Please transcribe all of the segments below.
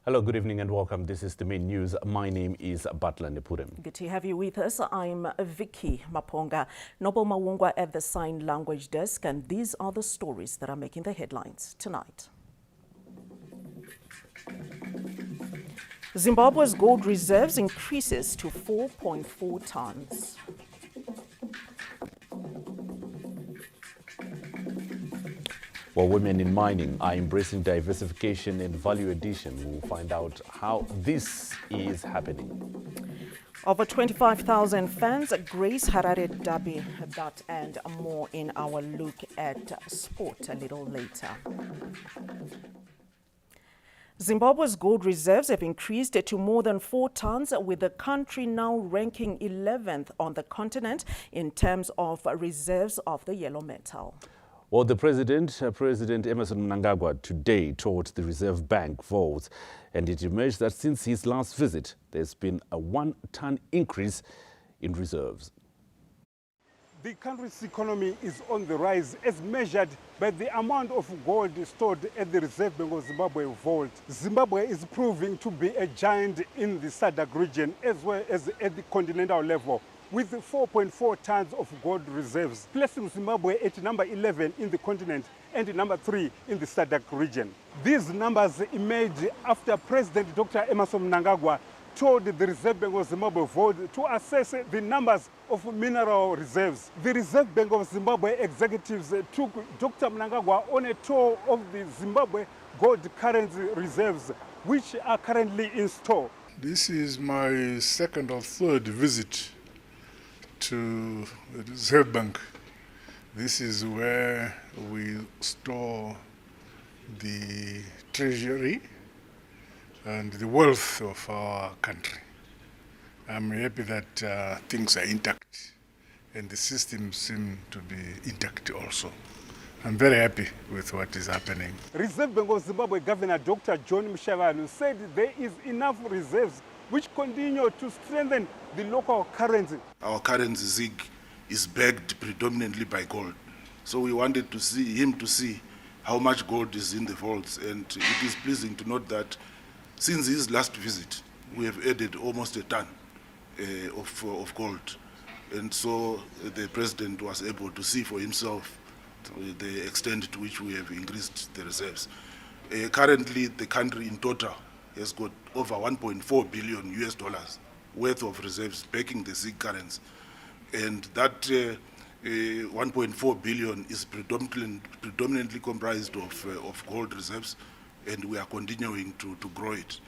Hello, good evening and welcome. This is the main news. My name is Butler Nepurem. Good to have you with us. I'm Vicky Maponga. Noble Mawungwa at the Sign Language Desk, and these are the stories that are making the headlines tonight. Zimbabwe's gold reserves increases to 4.4 tons. While women in mining are embracing diversification and value addition, we'll find out how this is happening. Over 25,000 fans grace Harare Derby. That and more in our look at sport a little later. Zimbabwe's gold reserves have increased to more than 4 tons, with the country now ranking 11th on the continent in terms of reserves of the yellow metal. Well, the President Emmerson Mnangagwa, today taught the Reserve Bank vaults, and it emerged that since his last visit, there's been a 1-ton increase in reserves. The country's economy is on the rise as measured by the amount of gold stored at the Reserve Bank of Zimbabwe vault. Zimbabwe is proving to be a giant in the SADC region as well as at the continental level, with 4.4 tons of gold reserves, placing Zimbabwe at number 11 in the continent and number 3 in the SADC region. These numbers emerged after President Dr. Emmerson Mnangagwa told the Reserve Bank of Zimbabwe vault to assess the numbers of mineral reserves. The Reserve Bank of Zimbabwe executives took Dr. Mnangagwa on a tour of the Zimbabwe gold currency reserves, which are currently in store. This is my second or third visit to the Reserve Bank. This is where we store the treasury and the wealth of our country. I'm happy that things are intact and the systems seem to be intact also. I'm very happy with what is happening. Reserve Bank of Zimbabwe Governor Dr. John Mshavanu said there is enough reserves which continue to strengthen the local currency. Our currency ZIG is backed predominantly by gold. So we wanted to see him to see how much gold is in the vaults, and it is pleasing to note that since his last visit, we have added almost a ton of gold. And so the president was able to see for himself the extent to which we have increased the reserves. Currently, the country in total has got over 1.4 billion US dollars worth of reserves backing the ZIG currency. And that 1.4 billion is predominantly comprised of gold reserves, and we are continuing to grow it.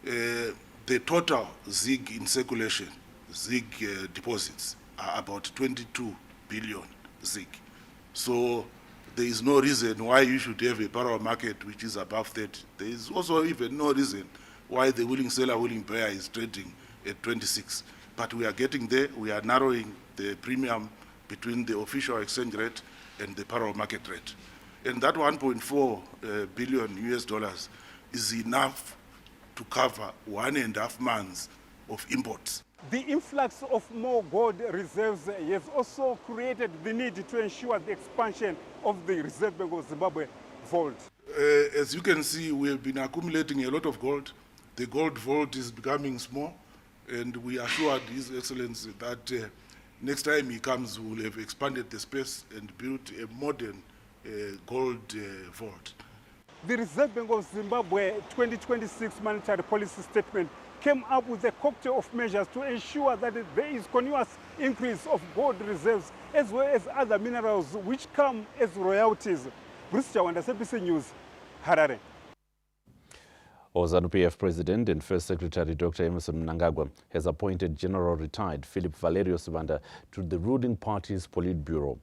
The total ZIG in circulation, ZIG deposits, are about 22 billion ZIG. So there is no reason why you should have a parallel market which is above 30. There is also even no reason why the willing seller, willing buyer is trading at 26. But we are getting there. We are narrowing the premium between the official exchange rate and the parallel market rate. And that 1.4 billion US dollars is enough to cover 1.5 months of imports. The influx of more gold reserves has also created the need to ensure the expansion of the Reserve Bank of Zimbabwe vault. As you can see, we have been accumulating a lot of gold. The gold vault is becoming small, and we assured His Excellency that next time he comes, we will have expanded the space and built a modern gold vault. The Reserve Bank of Zimbabwe 2026 monetary policy statement came up with a cocktail of measures to ensure that there is continuous increase of gold reserves as well as other minerals which come as royalties. Bruce Chawanda, SABC News, Harare. ZANU PF President and First Secretary Dr. Emmerson Mnangagwa has appointed General Retired Philip Valerio Sibanda to the ruling party's Politburo.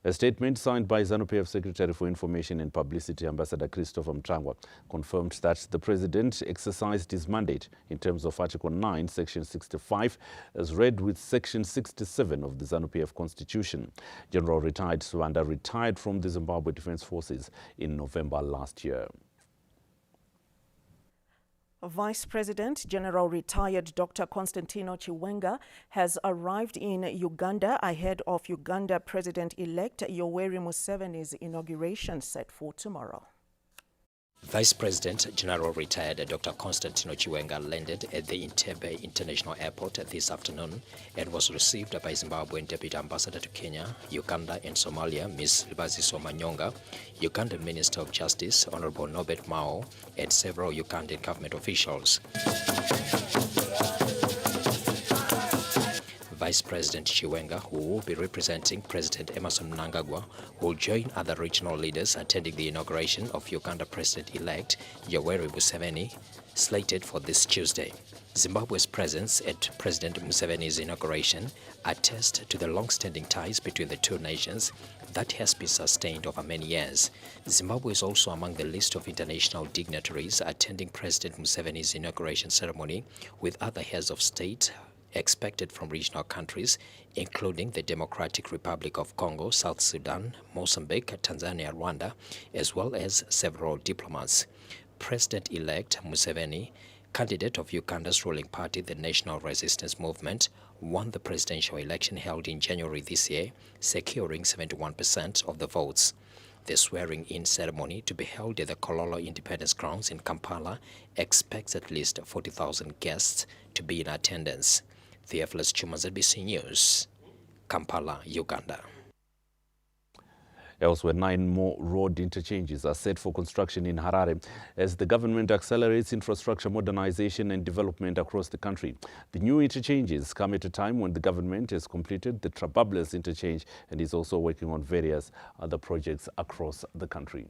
A statement signed by ZANU PF Secretary for Information and Publicity, Ambassador Christopher Mtangwa, confirmed that the President exercised his mandate in terms of Article 9, Section 65, as read with Section 67 of the ZANU PF Constitution. General Retired Sibanda retired from the Zimbabwe Defense Forces in November last year. Vice President General Retired Dr. Constantino Chiwenga has arrived in Uganda ahead of Uganda President-elect Yoweri Museveni's inauguration set for tomorrow. Vice President General Retired Dr. Constantino Chiwenga landed at the Entebbe International Airport this afternoon and was received by Zimbabwean Deputy Ambassador to Kenya, Uganda and Somalia, Ms. Libaziso Manyonga, Ugandan Minister of Justice, Honorable Norbert Mao, and several Ugandan government officials. Vice President Chiwenga, who will be representing President Emerson Mnangagwa, will join other regional leaders attending the inauguration of Uganda President-elect Yoweri Museveni, slated for this Tuesday. Zimbabwe's presence at President Museveni's inauguration attests to the long-standing ties between the two nations that has been sustained over many years. Zimbabwe is also among the list of international dignitaries attending President Museveni's inauguration ceremony, with other heads of state expected from regional countries, including the Democratic Republic of Congo, South Sudan, Mozambique, Tanzania, Rwanda, as well as several diplomats. President-elect Museveni, candidate of Uganda's ruling party, the National Resistance Movement, won the presidential election held in January this year, securing 71% of the votes. The swearing-in ceremony, to be held at the Kololo Independence Grounds in Kampala, expects at least 40,000 guests to be in attendance. Theophilus Chuma, ZBC News, Kampala, Uganda. Elsewhere, 9 more road interchanges are set for construction in Harare as the government accelerates infrastructure modernization and development across the country. The new interchanges come at a time when the government has completed the Trabables interchange and is also working on various other projects across the country.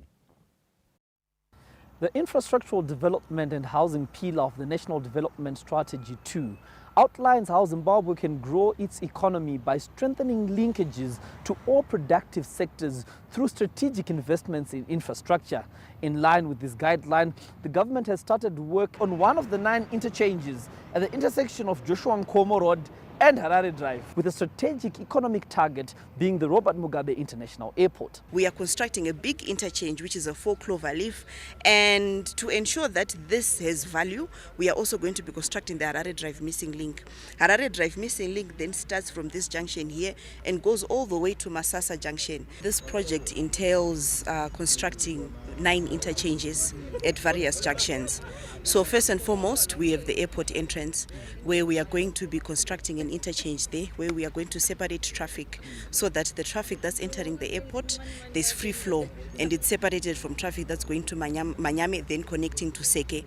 The infrastructural development and housing pillar of the National Development Strategy 2 outlines how Zimbabwe can grow its economy by strengthening linkages to all productive sectors through strategic investments in infrastructure. In line with this guideline, the government has started work on one of the 9 interchanges at the intersection of Joshua Nkomo Road and Harare Drive, with a strategic economic target being the Robert Mugabe International Airport. We are constructing a big interchange, which is a 4-clover leaf, and to ensure that this has value, we are also going to be constructing the Harare Drive missing link. Harare Drive missing link then starts from this junction here and goes all the way to Masasa Junction. This project entails constructing 9 interchanges at various junctions. So first and foremost, we have the airport entrance, where we are going to be constructing an interchange there, where we are going to separate traffic so that the traffic that's entering the airport, there's free flow, and it's separated from traffic that's going to Manyame, then connecting to Seke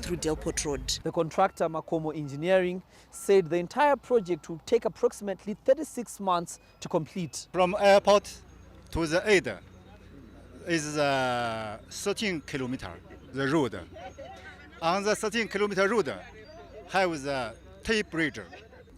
through Delport Road. The contractor, Makomo Engineering, said the entire project will take approximately 36 months to complete. From airport to the aid is 13 kilometers, the road. On the 13 kilometer road, have the tape bridge.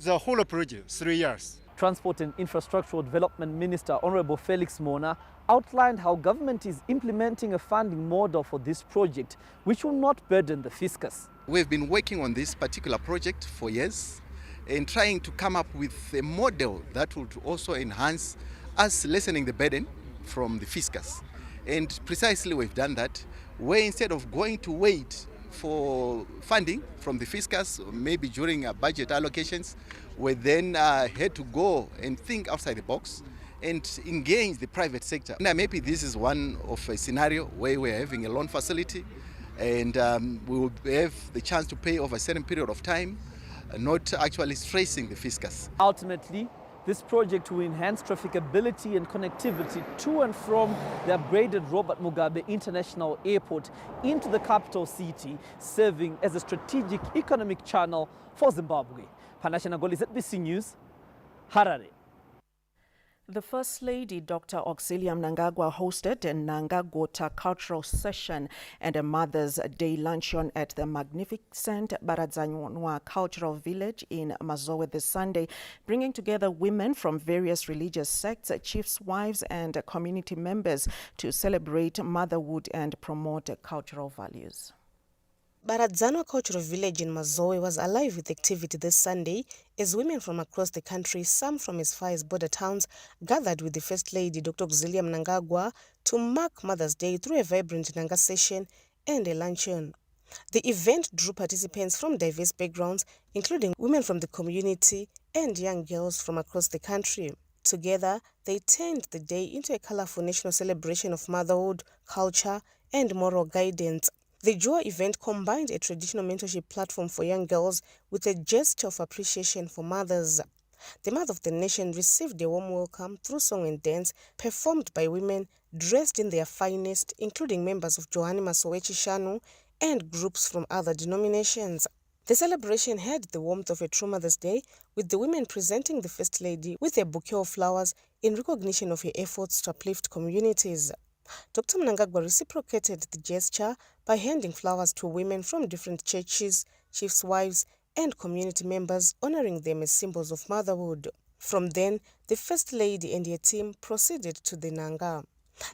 The whole project, 3 years. Transport and Infrastructural Development Minister Honorable Felix Mona outlined how government is implementing a funding model for this project, which will not burden the fiscus. We've been working on this particular project for years and trying to come up with a model that would also enhance us lessening the burden from the fiscus. And precisely we've done that, where instead of going to wait for funding from the fiscus, maybe during budget allocations, we then had to go and think outside the box and engage the private sector. Now maybe this is one of a scenario where we're having a loan facility and we will have the chance to pay over a certain period of time, not actually stressing the fiscus. Ultimately, this project will enhance trafficability and connectivity to and from the upgraded Robert Mugabe International Airport into the capital city, serving as a strategic economic channel for Zimbabwe. Panasha Nagoli, ZBC News, Harare. The First Lady, Dr. Auxilia Mnangagwa, hosted a Nangagota cultural session and a Mother's Day luncheon at the magnificent Baradzanywa Cultural Village in Mazowe this Sunday, bringing together women from various religious sects, chiefs' wives and community members to celebrate motherhood and promote cultural values. Baradzanywa Cultural Village in Mazowe was alive with activity this Sunday as women from across the country, some from as far as border towns, gathered with the First Lady, Dr. Auxilia Mnangagwa, to mark Mother's Day through a vibrant Nanga session and a luncheon. The event drew participants from diverse backgrounds, including women from the community and young girls from across the country. Together, they turned the day into a colorful national celebration of motherhood, culture, and moral guidance. The dual event combined a traditional mentorship platform for young girls with a gesture of appreciation for mothers. The Mother of the Nation received a warm welcome through song and dance performed by women dressed in their finest, including members of Zimbabwe-China and groups from other denominations. The celebration had the warmth of a true Mother's Day, with the women presenting the First Lady with a bouquet of flowers in recognition of her efforts to uplift communities. Dr. Mnangagwa reciprocated the gesture by handing flowers to women from different churches, chiefs' wives, and community members, honoring them as symbols of motherhood. From then, the First Lady and her team proceeded to the Nanga.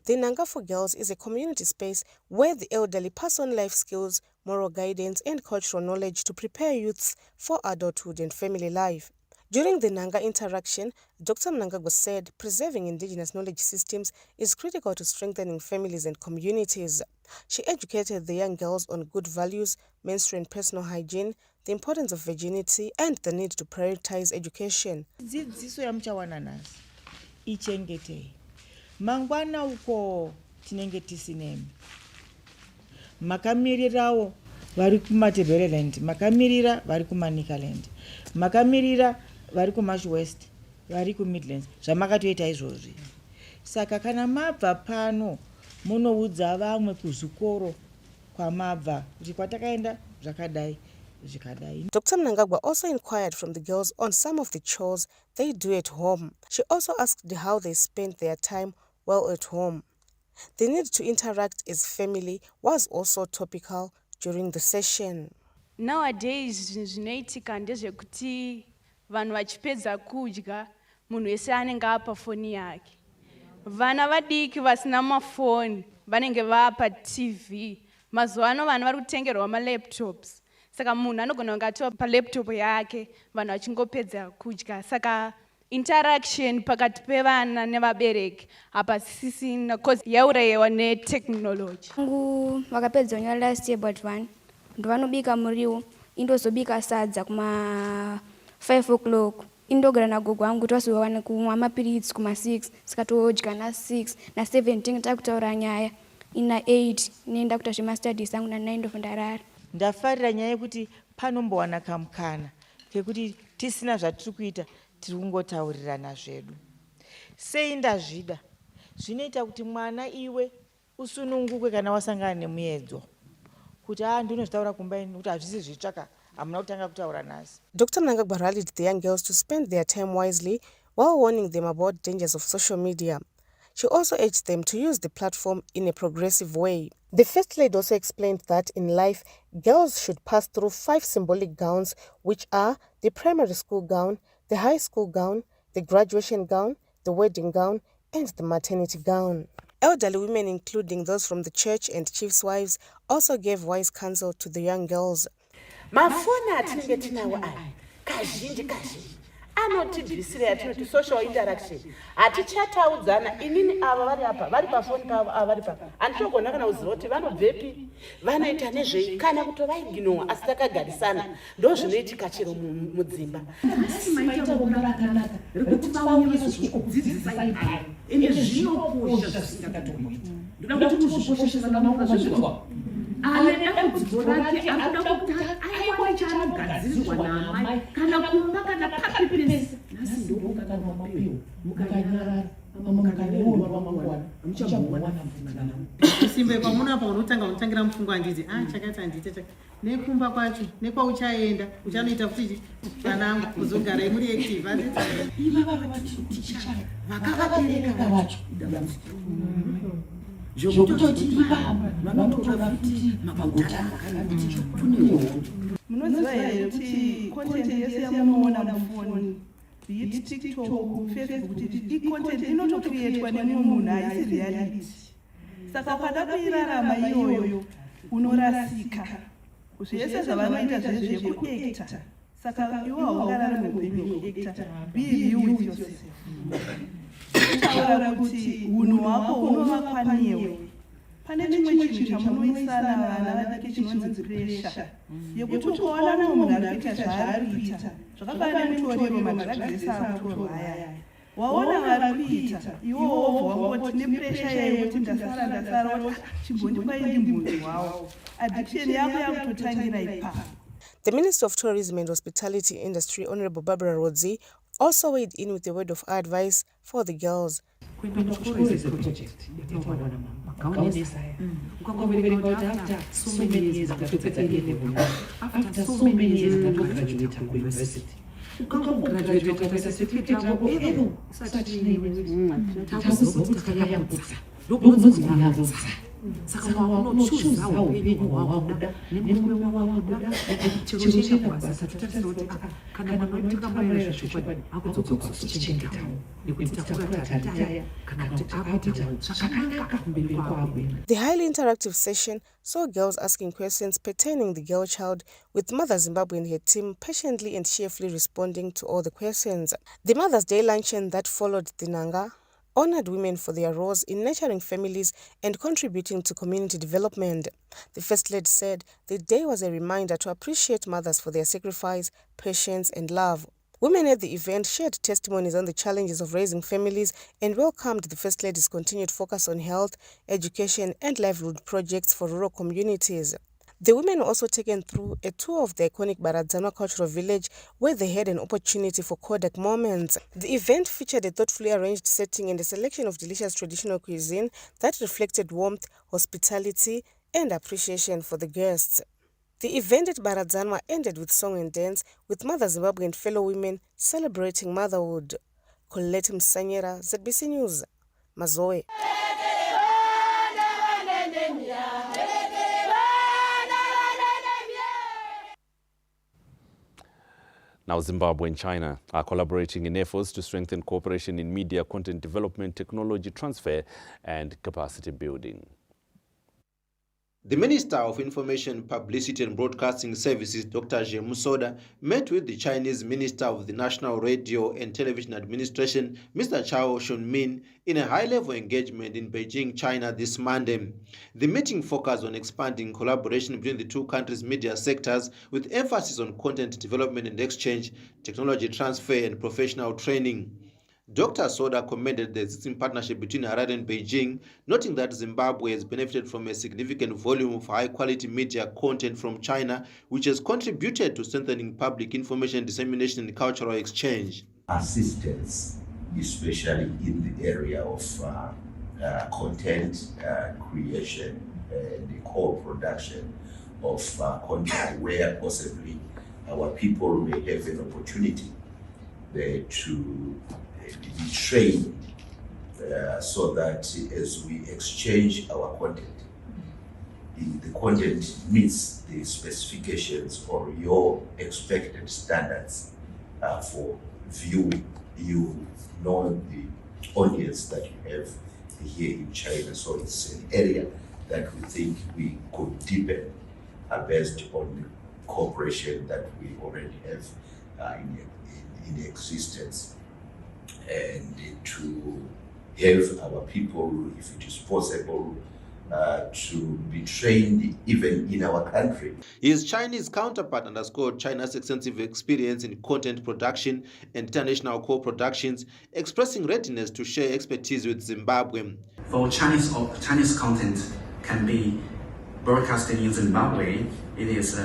The Nanga for Girls is a community space where the elderly pass on life skills, moral guidance, and cultural knowledge to prepare youths for adulthood and family life. During the Nanga interaction, Dr. Mnangagwa said preserving indigenous knowledge systems is critical to strengthening families and communities. She educated the young girls on good values, menstrual and personal hygiene, the importance of virginity, and the need to prioritize education. Mangwana uko tinenge tisinemi. Makamirirawo vari kuMatebeleland, makamirira vari kuManikaland, makamirira vari kuMarsh West, vari kuMidlands. Zvamakatoita izvozvi. Saka kana mabva pano munoudza vamwe kuzvikoro kwamabva kuti kwatakaenda zvakadai. Dr. Mnangagwa also inquired from the girls on some of the chores they do at home. She also asked how they spent their time while at home. The need to interact as family was also topical during the session. Nowadays, zvinoitika ndezvekuti vanhu vachipedza kudya, munhu wese anenge apa foni yake. Vana vadiki vasina mafoni, vanenge vapa TV. Mazuva ano vanhu vari kutengerwa ma-laptops. Saka munhu anogona kunge atiwa pa-laptop yake, vanhu vachingopedza kudya. Saka interaction pakati pevana nevabereki hapasisina cause yaurayiwa netechnology. Vakapedza nyora last year but one ndovanobika muriwo indozobika sadza kuma 5 o'clock indogara nagogo wangu kuti vazowana kumwa mapiritsi kuma 6 saka todya na 6 na 7 tinga kutaura nyaya ina 8 nenda kuita zvemastudies angu na 9 ndarara. Ndafarira nyaya yekuti panombowana kamukana kekuti tisina zvatiri kuita tiri kungotaurirana zvedu. Sei ndazvida zvinoita kuti mwana iwe usununguke kana wasangana nemuedzo kuti ndinozvitaura kumba ino kuti hazvisi zvitsvaka hamuna kutanga kutaura nasi. Dr. Mnangagwa rallied the young girls to spend their time wisely while warning them about dangers of social media. She also urged them to use the platform in a progressive way. The First Lady also explained that in life, girls should pass through 5 symbolic gowns, which are the primary school gown, the high school gown, the graduation gown, the wedding gown, and the maternity gown. Elderly women, including those from the church and chiefs' wives, also gave wise counsel to the young girls. Mafona atinenge tinawo aya kazhinji anotibvisira yatinoti social interaction hatichataudzana inini ava vari apa vari pafoni pavo ava vari pa handitogona kana kuziva kuti vanobvepi vanoita nezvei kana kutovaiginowa asi takagarisana ndo zvinoitika chero mudzimba. Maita boma rakanaka rekuti vadzidzisa ipaya ende zvinokosha zvisingatoita ndoda kuti muzvikoshese vana vakazvizwa ane dambudziko rake anoda kuti aiwa chaanogadzirirwa naamai kana kumba kana pakipirisi nhasi ndomukakanwa mapiwo mukanyarara mukanyeurwa pamangwana muchamuwana mfunga simbe pamunapa unotangira mufungo handiti chakati handiti nekumba kwacho nekwauchaenda uchanoita kuti vanangu kuzogarai muri active ivava vaticha vakavabereka vacho zvokutoti ivava vanotora kuti mabagota akanati kunewo. Munoziva here kuti content yese yamunoona mufoni be TikTok, Facebook, content inotocreatwa nemumwe munhu haisi reality. Saka ukada kuirarama iyoyo unorasika. Zvese zvavanoita zvezvekuacta. Saka iwe haungararame upenyu hwekuacta. Be real with yourself. Kutaura kuti unhu hwako hunovakwa newe. Pane chimwe chinhu chamunoisana vana vadiki chinonzi pressure yekuti ukaona munhu ari kuita zvaari kuita zvakafanana nemutoriro madhiragisi akutorwa aya waona vari kuita iwo wobva wangoti nepuresha yekuti ndasara kuti chimbondikwai ndimbudzi wawo addiction yako yakutotangira ipapo. The Minister of Tourism and Hospitality Industry, Honorable Barbara Rodzi, also weighed in with a word of advice for the girls. The highly interactive session saw girls asking questions pertaining the girl child, with Mother Zimbabwe and her team patiently and cheerfully responding to all the questions. The Mother's Day luncheon that followed the Nanga honored women for their roles in nurturing families and contributing to community development. The First Lady said the day was a reminder to appreciate mothers for their sacrifice, patience, and love. Women at the event shared testimonies on the challenges of raising families and welcomed the First Lady's continued focus on health, education, and livelihood projects for rural communities. The women were also taken through a tour of the iconic Baradzanwa cultural village, where they had an opportunity for Kodak moments. The event featured a thoughtfully arranged setting and a selection of delicious traditional cuisine that reflected warmth, hospitality, and appreciation for the guests. The event at Baradzanwa ended with song and dance, with Mother Zimbabwe and fellow women celebrating motherhood. Colette Msanyera, ZBC News, Mazoe. Now, Zimbabwe and China are collaborating in efforts to strengthen cooperation in media content development, technology transfer, and capacity building. The Minister of Information, Publicity and Broadcasting Services, Dr. Zhemu Soda, met with the Chinese Minister of the National Radio and Television Administration, Mr. Chao Shunmin, in a high-level engagement in Beijing, China this Monday. The meeting focused on expanding collaboration between the two countries' media sectors, with emphasis on content development and exchange, technology transfer, and professional training. Dr. Soda commended the existing partnership between Harare and Beijing, noting that Zimbabwe has benefited from a significant volume of high-quality media content from China, which has contributed to strengthening public information dissemination and cultural exchange. Assistance, especially in the area of content creation and the co-production of content, where possibly our people may have an opportunity to be trained so that as we exchange our content, the content meets the specifications or your expected standards for viewing. You know the audience that you have here in China, so it's an area that we think we could deepen based on the cooperation that we already have in existence, and to have our people, if it is possible, to be trained even in our country. His Chinese counterpart underscored China's extensive experience in content production and international co-productions, expressing readiness to share expertise with Zimbabwe. For Chinese content can be broadcasted in Zimbabwe, it is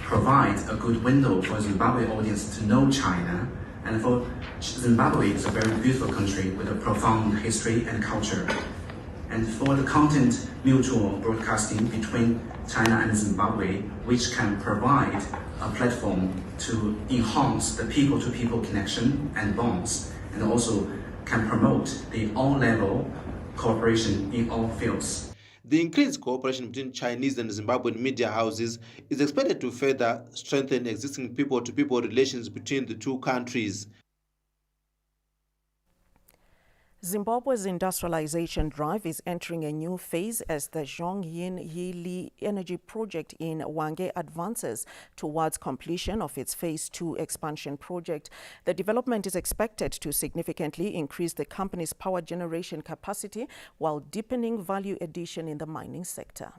provides a good window for Zimbabwe audience to know China. And for Zimbabwe, it's a very beautiful country with a profound history and culture. And for the content mutual broadcasting between China and Zimbabwe, which can provide a platform to enhance the people-to-people connection and bonds, and also can promote the all-level cooperation in all fields. The increased cooperation between Chinese and Zimbabwean media houses is expected to further strengthen existing people-to-people relations between the two countries. Zimbabwe's industrialization drive is entering a new phase as the Zhongyin Yili energy project in Hwange advances towards completion of its Phase 2 expansion project. The development is expected to significantly increase the company's power generation capacity while deepening value addition in the mining sector.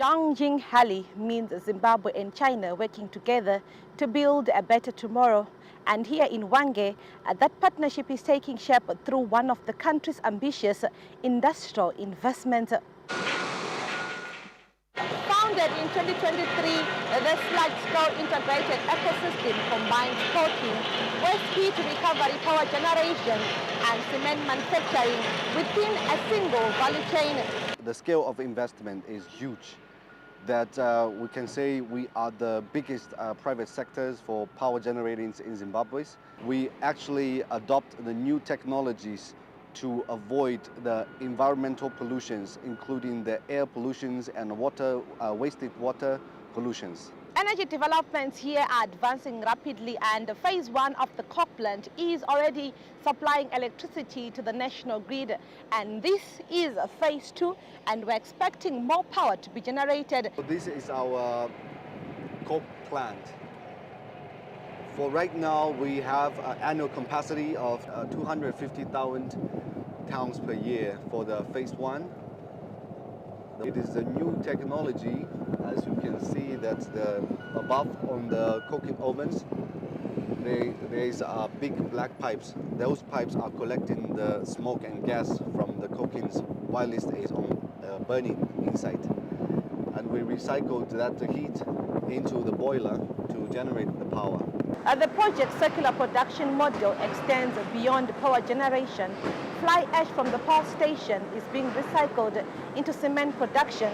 Zhongyin Yili means Zimbabwe and China working together to build a better tomorrow And here in Hwange, that partnership is taking shape through one of the country's ambitious industrial investments. Founded in 2023, this large-scale integrated ecosystem combines coking, waste heat recovery, power generation, and cement manufacturing within a single value chain. The scale of investment is huge. That we can say we are the biggest private sectors for power generating in Zimbabwe. We actually adopt the new technologies to avoid the environmental pollutions, including the air pollutions and water, wasted water pollutions. Energy developments here are advancing rapidly, and phase 1 of the coke plant is already supplying electricity to the national grid. And this is phase 2, and we're expecting more power to be generated. So this is our coke plant. For right now, we have an annual capacity of 250,000 tons per year for the phase 1. It is a new technology, as you can see that above on the coking ovens, there is big black pipes. Those pipes are collecting the smoke and gas from the coking while it is on burning inside. And we recycled that heat into the boiler to generate the power. The project's circular production model extends beyond power generation. Fly ash from the power station is being recycled into cement production,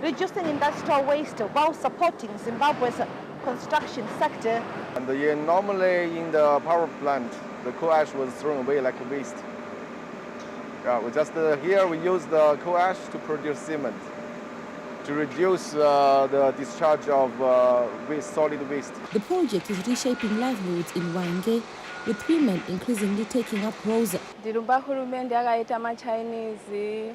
reducing industrial waste while supporting Zimbabwe's construction sector. And normally in the power plant, the coal ash was thrown away like waste. We just here we use the coal ash to produce cement, to reduce the discharge of solid waste. The project is reshaping livelihoods in Hwange, with women increasingly taking up roles. Dirumba hurumende akaita ma-Chinese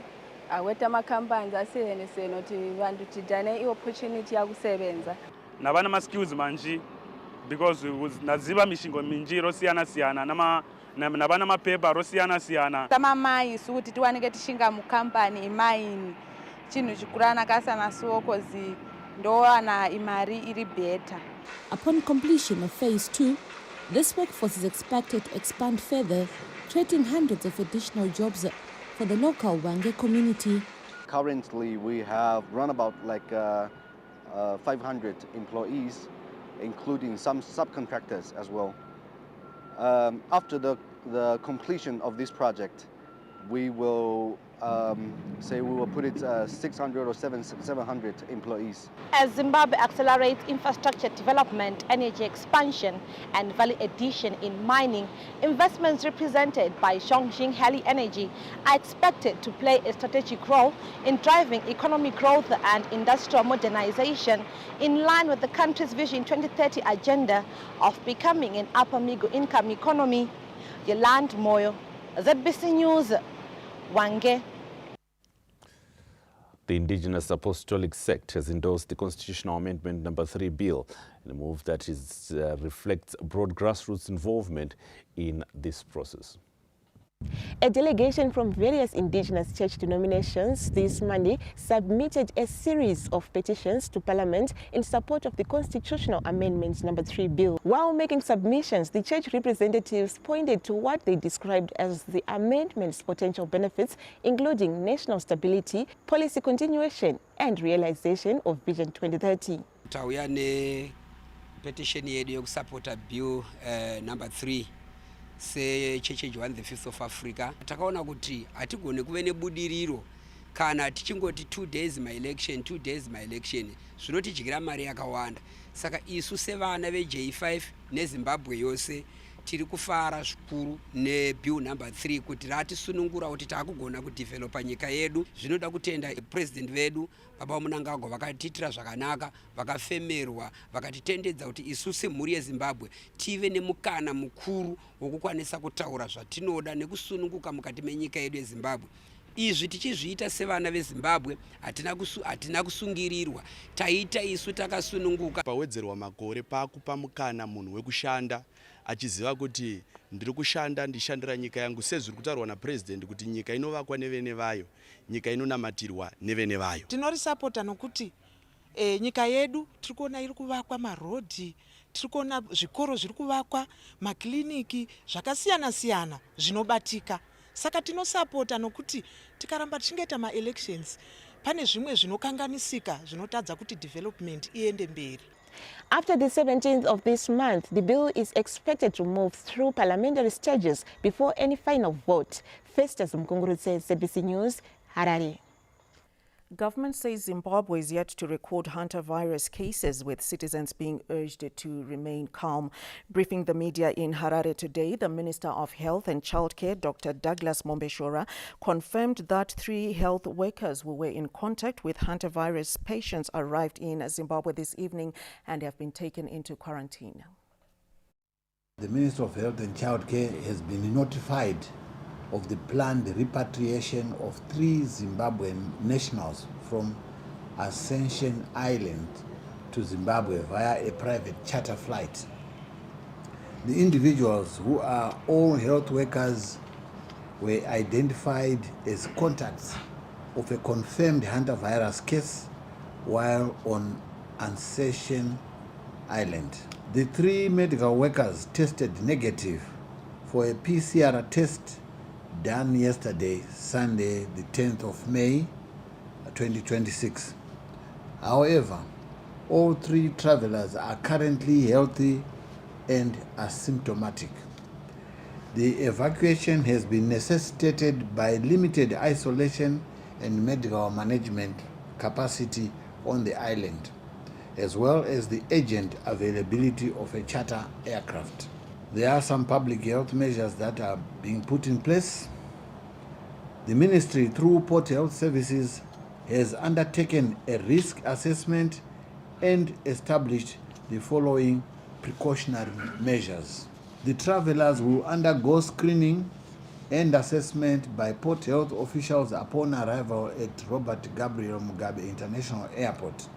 aweta ma-companies asiyene seno ti vantu tidane i-opportunity yakusebenza. Navana ma-skills manji because naziva mishingo minji rosiyana siyana navana mapepa rosiyana siyana. Tamamai sukuti tiwanike tishinga mu-company imayini chinhu chikurana kasana suwo kozi ndowana imari iri better. Upon completion of phase 2, this workforce is expected to expand further, creating hundreds of additional jobs for the local Hwange community. Currently, we have run about like 500 employees, including some subcontractors as well. After the completion of this project, we will say we will put it 600 or 700 employees. As Zimbabwe accelerates infrastructure development, energy expansion, and value addition in mining, investments represented by Zhongxing Heli Energy are expected to play a strategic role in driving economic growth and industrial modernization in line with the country's Vision 2030 agenda of becoming an upper middle income economy. Yolande Moyo, ZBC News, Hwange. The Indigenous Apostolic Sect has endorsed the Constitutional Amendment No. 3 bill, in a move that reflects broad grassroots involvement in this process. A delegation from various indigenous church denominations this Monday submitted a series of petitions to Parliament in support of the Constitutional Amendment No. 3 bill. While making submissions, the church representatives pointed to what they described as the amendment's potential benefits, including national stability, policy continuation, and realization of Vision 2030. Tauya ne petition yedu yokusupporta bill number 3 se Church on the 5th of Africa. Takaona kuti atigone kuve nebudiriro kana tichingoti 2 days my election zvinotidyira mari yakawanda. Saka isu sevana veJ5 neZimbabwe yose tiri kufara zvikuru nebill number 3 kuti ratisunungura kuti takugona kudevelopa nyika yedu. Zvinoda kutenda president vedu Baba Mnangagwa vakatitira zvakanaka, vakafemerwa, vakatitendedza kuti isu semhuri yeZimbabwe tive nemukana mukuru wokukwanisa kutaura zvatinoda nekusununguka mukati menyika yedu yeZimbabwe. Izvi tichizviita sevana veZimbabwe hatina kusungirirwa, taita isu takasununguka. Pawedzerwa makore pakupa mukana munhu wekushanda achiziva kuti ndiri kushanda ndishandira nyika yangu sezviri kutaurwa napresident kuti nyika inovakwa nevene vayo, nyika inonamatirwa nevene vayo. Tinorisapota nokuti nyika yedu tiri kuona iri kuvakwa marodhi, tiri kuona zvikoro zviri kuvakwa, makliniki zvakasiyana-siyana zvinobatika. Saka tinosapota nokuti tikaramba tichingeta ma-elections pane zvimwe zvinokanganisika zvinotadza kuti development iende mberi. After the 17th of this month, the bill is expected to move through parliamentary stages before any final vote. Festus Mkungurutse, ZBC News, Harare. Government says Zimbabwe is yet to record Hantavirus cases, with citizens being urged to remain calm. Briefing the media in Harare today, the Minister of Health and Childcare, Dr. Douglas Mombeshora, confirmed that 3 health workers who were in contact with Hantavirus patients arrived in Zimbabwe this evening and have been taken into quarantine. The Minister of Health and Childcare has been notified of the planned repatriation of 3 Zimbabwean nationals from Ascension Island to Zimbabwe via a private charter flight. The individuals, who are all health workers, were identified as contacts of a confirmed hantavirus case while on Ascension Island. The 3 medical workers tested negative for a PCR test done yesterday, Sunday, the 10th of May, 2026. However, all 3 travelers are currently healthy and asymptomatic. The evacuation has been necessitated by limited isolation and medical management capacity on the island, as well as the urgent availability of a charter aircraft. There are some public health measures that are being put in place. The ministry, through Port Health Services, has undertaken a risk assessment and established the following precautionary measures. The travelers will undergo screening and assessment by Port Health officials upon arrival at Robert Gabriel Mugabe International Airport.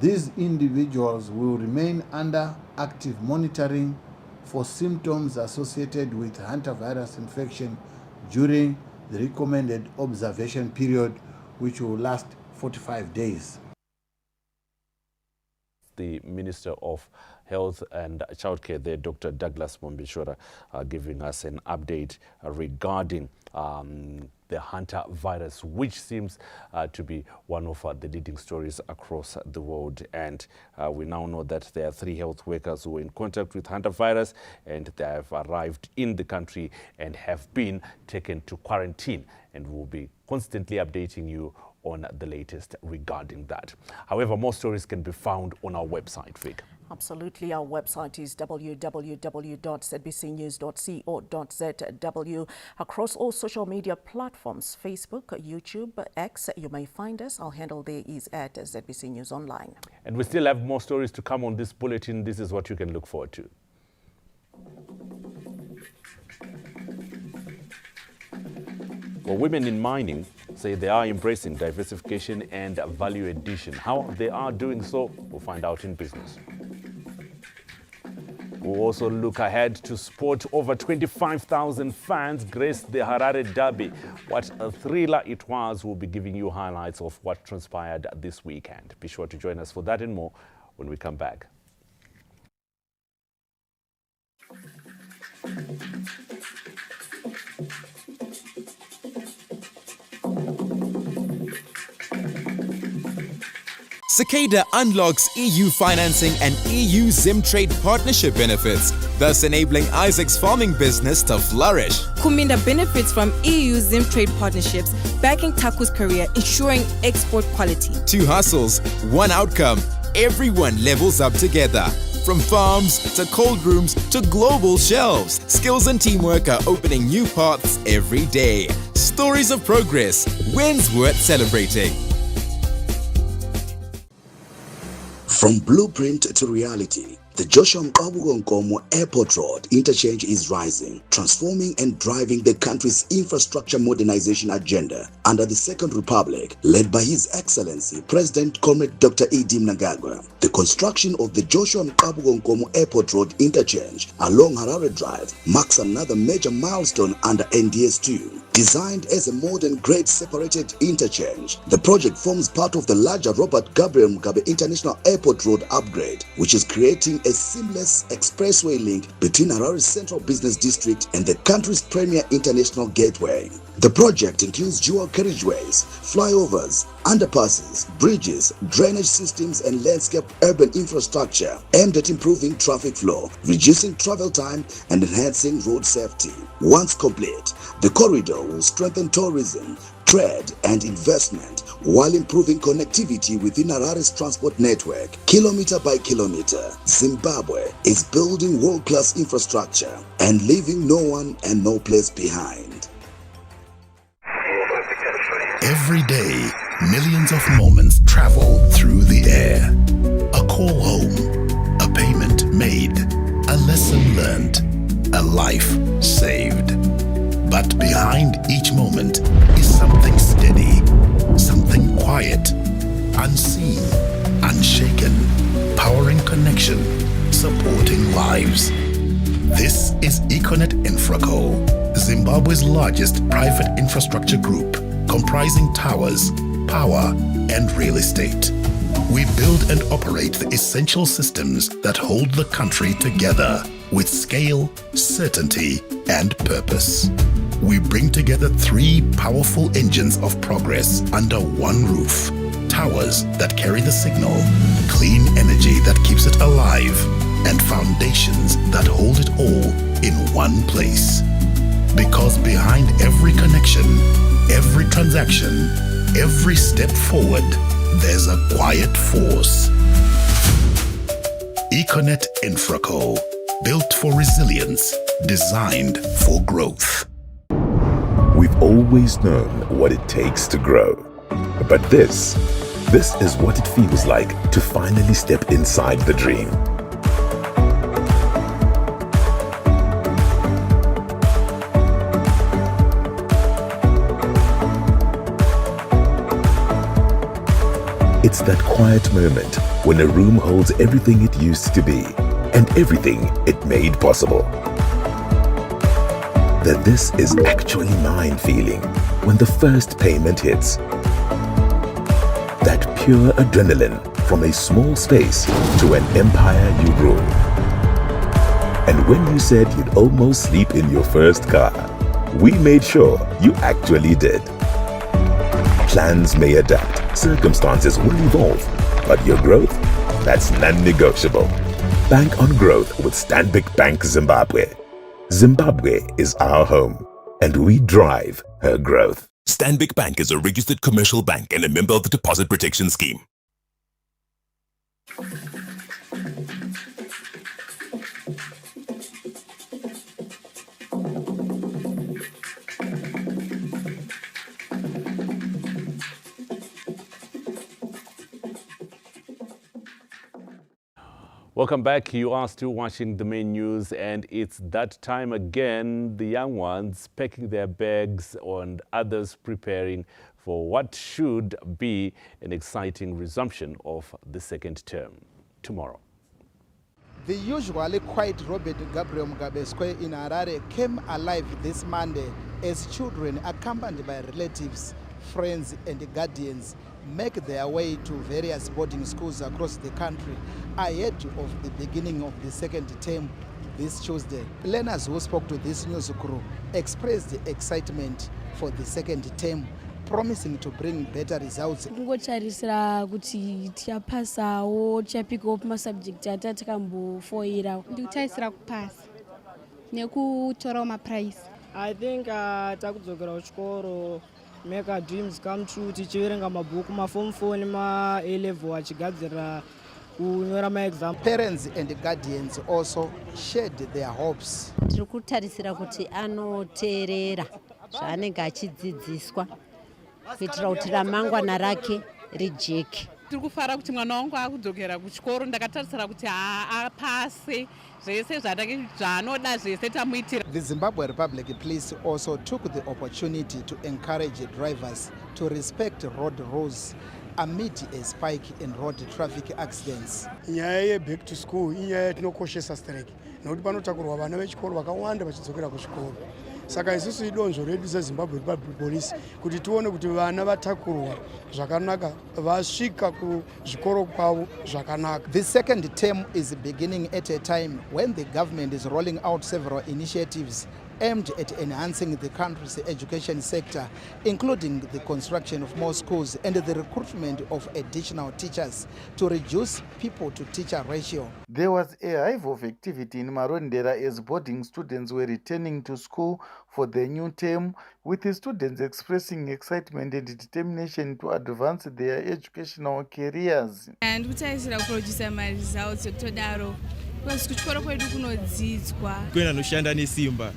These individuals will remain under active monitoring for symptoms associated with hantavirus infection during the recommended observation period, which will last 45 days. The Minister of Health and Childcare there, Dr. Douglas Mombeshora, giving us an update regarding the hantavirus, which seems to be one of the leading stories across the world. And we now know that there are 3 health workers who were in contact with hantavirus, and they have arrived in the country and have been taken to quarantine, and we'll be constantly updating you on the latest regarding that. However, more stories can be found on our website, Vic. Absolutely. Our website is www.zbcnews.co.zw. Across all social media platforms, Facebook, YouTube, X, you may find us. Our handle there is at ZBC News Online. And we still have more stories to come on this bulletin. This is what you can look forward to. Well, women in mining say they are embracing diversification and value addition. How they are doing so, we'll find out in business. We'll also look ahead to sport. Over 25,000 fans graced the Harare Derby. What a thriller it was. We'll be giving you highlights of what transpired this weekend. Be sure to join us for that and more when we come back. Cicada unlocks EU financing and EU Zim trade partnership benefits, thus enabling Isaac's farming business to flourish. Kuminda benefits from EU Zim trade partnerships, backing Taku's career, ensuring export quality. 2 hustles, 1 outcome. Everyone levels up together. From farms to cold rooms to global shelves, skills and teamwork are opening new paths every day. Stories of progress, wins worth celebrating. From blueprint to reality, the Joshua Mkabugo-Nkomo Airport Road interchange is rising, transforming and driving the country's infrastructure modernization agenda under the Second Republic, led by His Excellency President Comrade Dr. E.D. Mnangagwa. The construction of the Joshua Mkabugo-Nkomo Airport Road interchange along Harare Drive marks another major milestone under NDS2. Designed as a modern grade separated interchange, the project forms part of the larger Robert Gabriel Mugabe International Airport Road upgrade, which is creating a seamless expressway link between Harare's central business district and the country's premier international gateway. The project includes dual carriageways, flyovers, underpasses, bridges, drainage systems and landscape urban infrastructure aimed at improving traffic flow, reducing travel time and enhancing road safety. Once complete, the corridor will strengthen tourism, trade and investment while improving connectivity within Harare's transport network. Kilometer by kilometer, Zimbabwe is building world-class infrastructure and leaving no one and no place behind. Every day, millions of moments travel through the air. A call home, a payment made, a lesson learned, a life saved. But behind each moment is something steady, something quiet, unseen, unshaken, powering connection, supporting lives. This is Econet Infraco, Zimbabwe's largest private infrastructure group, comprising towers, power, and real estate. We build and operate the essential systems that hold the country together with scale, certainty, and purpose. We bring together three powerful engines of progress under one roof. Towers that carry the signal, clean energy that keeps it alive, and foundations that hold it all in one place. Because behind every connection, every transaction, every step forward, there's a quiet force. Econet Infraco, built for resilience, designed for growth. We've always known what it takes to grow. But this is what it feels like to finally step inside the dream. It's that quiet moment when a room holds everything it used to be and everything it made possible. That this is actually mine feeling when the first payment hits. That pure adrenaline from a small space to an empire you rule. And when you said you'd almost sleep in your first car, we made sure you actually did. Plans may adapt, circumstances will evolve, but your growth, that's non-negotiable. Bank on growth with Stanbic Bank Zimbabwe. Zimbabwe is our home, and we drive her growth. Stanbic Bank is a registered commercial bank and a member of the Deposit Protection Scheme. Welcome back. You are still watching the main news, and it's that time again. The young ones packing their bags and others preparing for what should be an exciting resumption of the second term tomorrow. The usually quiet Robert Gabriel Mugabe Square in Harare came alive this Monday as children accompanied by relatives, friends and guardians make their way to various boarding schools across the country ahead of the beginning of the second term this Tuesday. Learners who spoke to this news crew expressed excitement for the second term, promising to bring better results. Kungotarisira kuti tichapasawo tichapikawo pamasubject atatikambofoira. Ndikutarisira kupasa nekutorawo maprize. I think takudzokera kuchikoro make our dreams come true, tichiverenga mabhuku maform 4 nema A-level achigadzirira kunyora maexam. Parents and guardians also shared their hopes. Tiri kutarisira kuti anoteerera zvaanenge achidzidziswa kuitira kuti ramangwana rake rijeke. Tiri kufara kuti mwana wangu akudzokera kuchikoro, ndakatarisira kuti apase zvese zvaanoda zvese tamuitira. The Zimbabwe Republic Police also took the opportunity to encourage drivers to respect road rules amid a spike in road traffic accidents. Nyaya back to school inyaya yatinokoshesa strike nokuti panotakurwa vana vechikoro vakawanda vachidzokera kuchikoro. Saka isusu idonzvo redu seZimbabwe Republic Police kuti tione kuti vana vatakurwa zvakanaka vasvika kuzvikoro kwavo zvakanaka. The second term is beginning at a time when the government is rolling out several initiatives aimed at enhancing the country's education sector, including the construction of more schools and the recruitment of additional teachers to reduce people-to-teacher ratio. There was a hive of activity in Marondera as boarding students were returning to school for the new term, with the students expressing excitement and determination to advance their educational careers. And we try to produce my results todaro. Because kuchikora kwedu kunodzidzwa. Kwenda noshanda nesimba.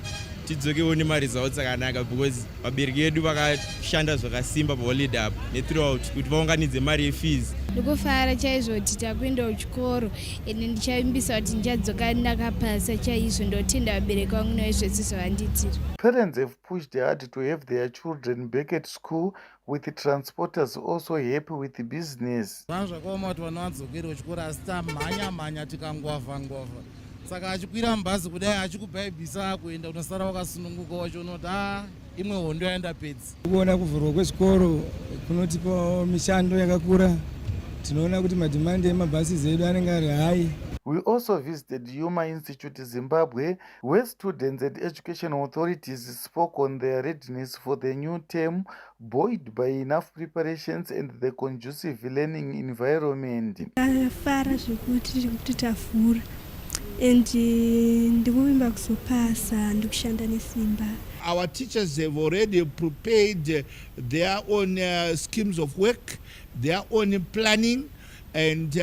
Tidzokewo nemaresults akanaka because vabereki vedu vakashanda zvakasimba paholiday apo nethroughout kuti vaunganidze mari yefees. Ndikufara chaizvo kuti takuenda kuchikoro ende ndichavimbisa kuti ndichadzoka ndakapasa chaizvo ndotenda vabereki vangu naizvese zvavandiitira. Parents have pushed hard to have their children back at school, with the transporters also happy with the business. Zvakaoma kuti vana vadzokere kuchikora asi tamhanya tikangwavha saka achikwira mubhazi kudai achikubhaibhisa kuenda unosara wakasununguka wachionoti imwe hondo yaenda pedzi. Kuona kuvhurwa kwezvikoro kunotipa mishando yakakura. Tinoona kuti madhimandi emabhasi edu anenge ari high. We also visited Yuma Institute Zimbabwe, where students and educational authorities spoke on their readiness for the new term, buoyed by enough preparations and the conducive learning environment. Fara zvekuti tavhura and ndikuvimba kuzopasa ndikushanda nesimba. Our teachers have already prepared their own schemes of work, their own planning, and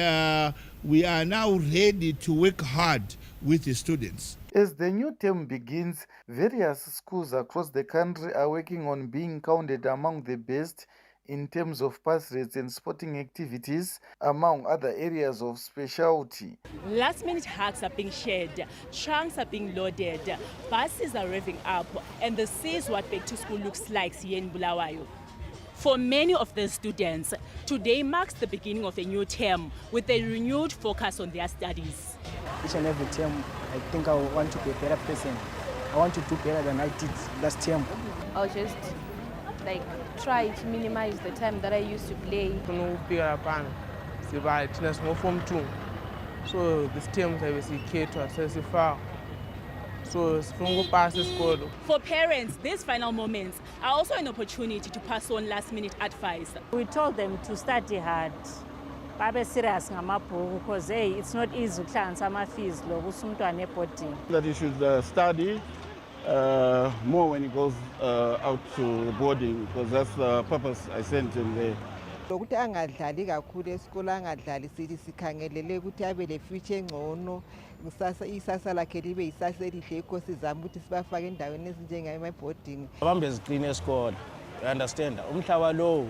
we are now ready to work hard with the students. As the new term begins, various schools across the country are working on being counted among the best in terms of pass rates and sporting activities, among other areas of specialty. Last-minute hugs are being shared, trunks are being loaded, buses are revving up, and this is what back to school looks like here in Bulawayo. For many of the students, today marks the beginning of a new term with a renewed focus on their studies. Each and every term, I think I want to be a better person. I want to do better than I did last term. I'll just try to minimize the time that I used to play. So this term I to assess far. So for parents, these final moments are also an opportunity to pass on last-minute advice. We told them to study hard. Babe serious because it's not easy to answer my fees. That you should study more when he goes out to boarding, because that's the purpose I sent him there. Ukuthi angadlali kakhulu esikole angadlali sithi sikhangelele ukuthi abe le future engcono isasa lakhe libe isasa elihle inkosi zami ukuthi sibafake endaweni ezinjenga ema-boarding. Abambe eziqine esikole, you understand? Umhlaba lo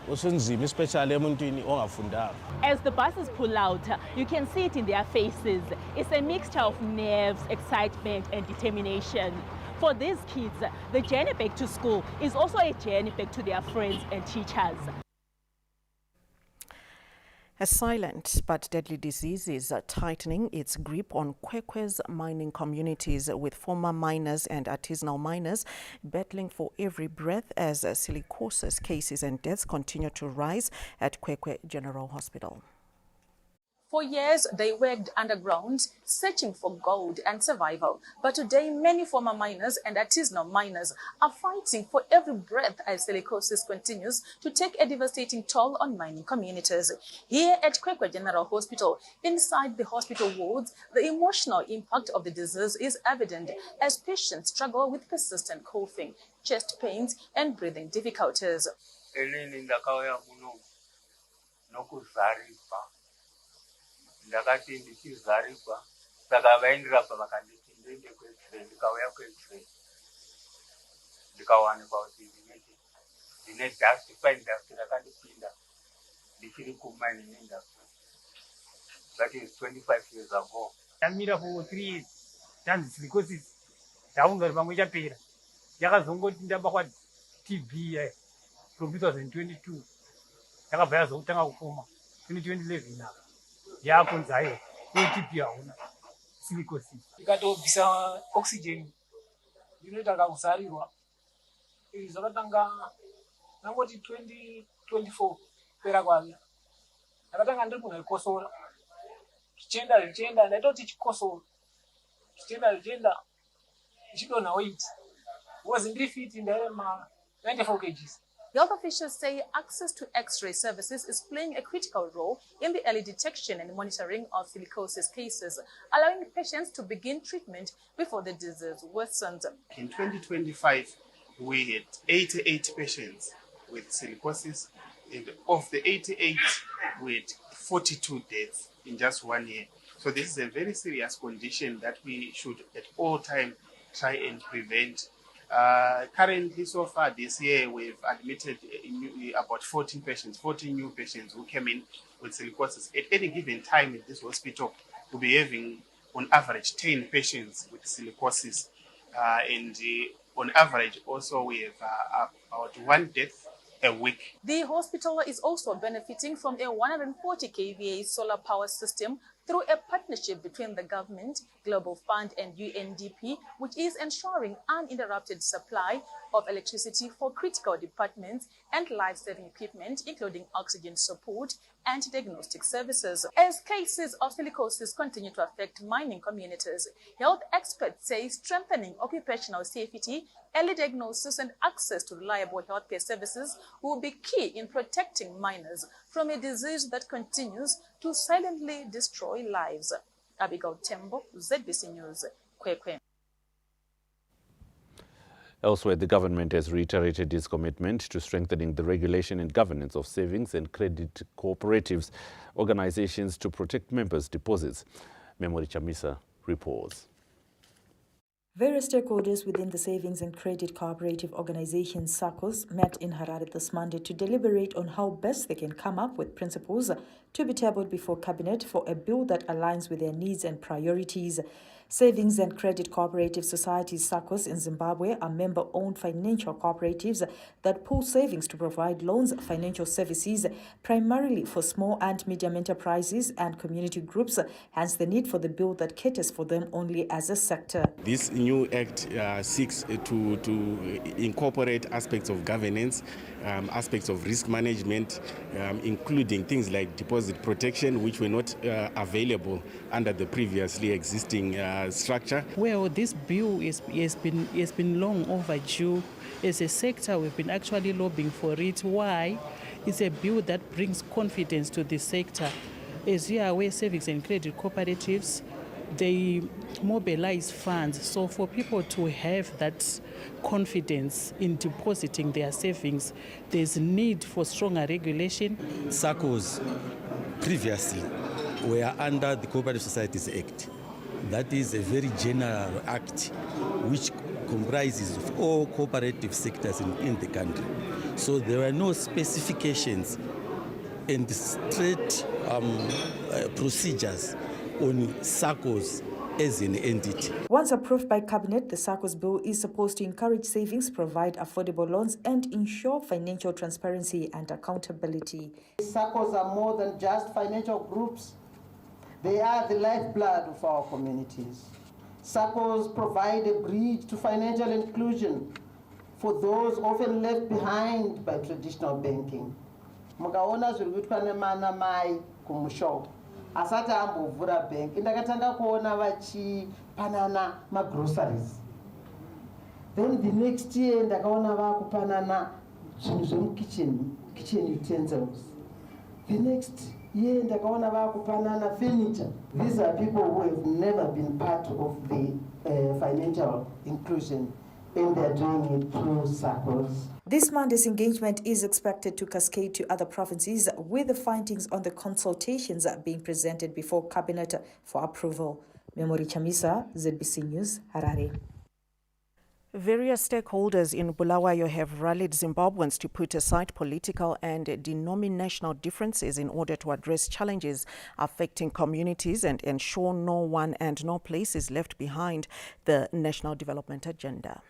usunzima especially emuntwini ongafundanga. As the buses pull out, you can see it in their faces. It's a mixture of nerves, excitement and determination. For these kids, the journey back to school is also a journey back to their friends and teachers. A silent but deadly disease is tightening its grip on Kwekwe's mining communities, with former miners and artisanal miners battling for every breath as silicosis cases and deaths continue to rise at Kwekwe General Hospital. For years, they worked underground, searching for gold and survival. But today, many former miners and artisanal miners are fighting for every breath as silicosis continues to take a devastating toll on mining communities. Here at Kwekwe General Hospital, inside the hospital wards, the emotional impact of the disease is evident as patients struggle with persistent coughing, chest pains, and breathing difficulties. Ndakati ndichizarigwa saka vaindirapa vakanditi ndiende kuexray ndikauya kuexray ndikawanikwa kuti ndine dust fine dust rakandipinda ndichiri kumining industry. That is 25 years ago. Ndamira for 3 years tanzi silicosis ndaunga kuti pamwe chapera yakazongoti ndabatwa TB from 2022 yakabva yazotanga kufuma 2011 now. yakunzayo TB hauna silicosis ikatobvisa oxygen ndinoita kuzarirwa izvi zvakatanga nangoti 2024 kupera kwavira ndakatanga ndiri kunhaikosora zvichienda ndaitoti chikosoro zvichienda ndichidonha weight because ndiri fiti ndaive 94 kgs. Health officials say access to X-ray services is playing a critical role in the early detection and monitoring of silicosis cases, allowing patients to begin treatment before the disease worsens. In 2025, we had 88 patients with silicosis, and of the 88, we had 42 deaths in just 1 year. So this is a very serious condition that we should at all times try and prevent. Currently, so far this year, we've admitted about 14 new patients who came in with silicosis. At any given time in this hospital, we'll be having on average 10 patients with silicosis. On average, also, we have about 1 death a week. The hospital is also benefiting from a 140 kVA solar power system through a partnership between the government, Global Fund and UNDP, which is ensuring uninterrupted supply of electricity for critical departments and life-saving equipment, including oxygen support and diagnostic services. As cases of silicosis continue to affect mining communities, health experts say strengthening occupational safety, early diagnosis and access to reliable healthcare services will be key in protecting miners from a disease that continues to silently destroy lives. Abigail Tembo, ZBC News, Kwekwe. Elsewhere, the government has reiterated its commitment to strengthening the regulation and governance of savings and credit cooperatives organizations to protect members' deposits. Memory Chamisa reports. Various stakeholders within the Savings and Credit Cooperative Organization SACCOs met in Harare this Monday to deliberate on how best they can come up with principles to be tabled before Cabinet for a bill that aligns with their needs and priorities. Savings and Credit Cooperative Societies SACCOs in Zimbabwe are member-owned financial cooperatives that pool savings to provide loans, financial services, primarily for small and medium enterprises and community groups, hence the need for the bill that caters for them only as a sector. This new act seeks to incorporate aspects of governance, aspects of risk management, including things like deposit protection, which were not available under the previously existing structure. Well, this bill has been long overdue. As a sector, we've been actually lobbying for it. Why? It's a bill that brings confidence to the sector. As you are aware, savings and credit cooperatives, they mobilize funds. So for people to have that confidence in depositing their savings, there's need for stronger regulation. SACCOs previously were under the Cooperative Societies Act. That is a very general act which comprises of all cooperative sectors in the country. So there were no specifications and straight procedures on SACCOs as an entity. Once approved by Cabinet, the SACCOs bill is supposed to encourage savings, provide affordable loans, and ensure financial transparency and accountability. SACCOs are more than just financial groups. They are the lifeblood of our communities. SACCOs provide a bridge to financial inclusion for those often left behind by traditional banking. Mukaona zviri kuitwa nemana mai kumusho asati ambovhura bank ndakatanga kuona vachipanana magroceries, then the next year ndakaona vakupanana zvinhu zvemukitchen, kitchen utensils, the next year ndakaona vakupanana furniture. These are people who have never been part of the financial inclusion, and they're doing it through SACCOs. This Monday's engagement is expected to cascade to other provinces, with the findings on the consultations being presented before Cabinet for approval. Memory Chamisa, ZBC News, Harare. Various stakeholders in Bulawayo have rallied Zimbabweans to put aside political and denominational differences in order to address challenges affecting communities and ensure no one and no place is left behind the national development agenda.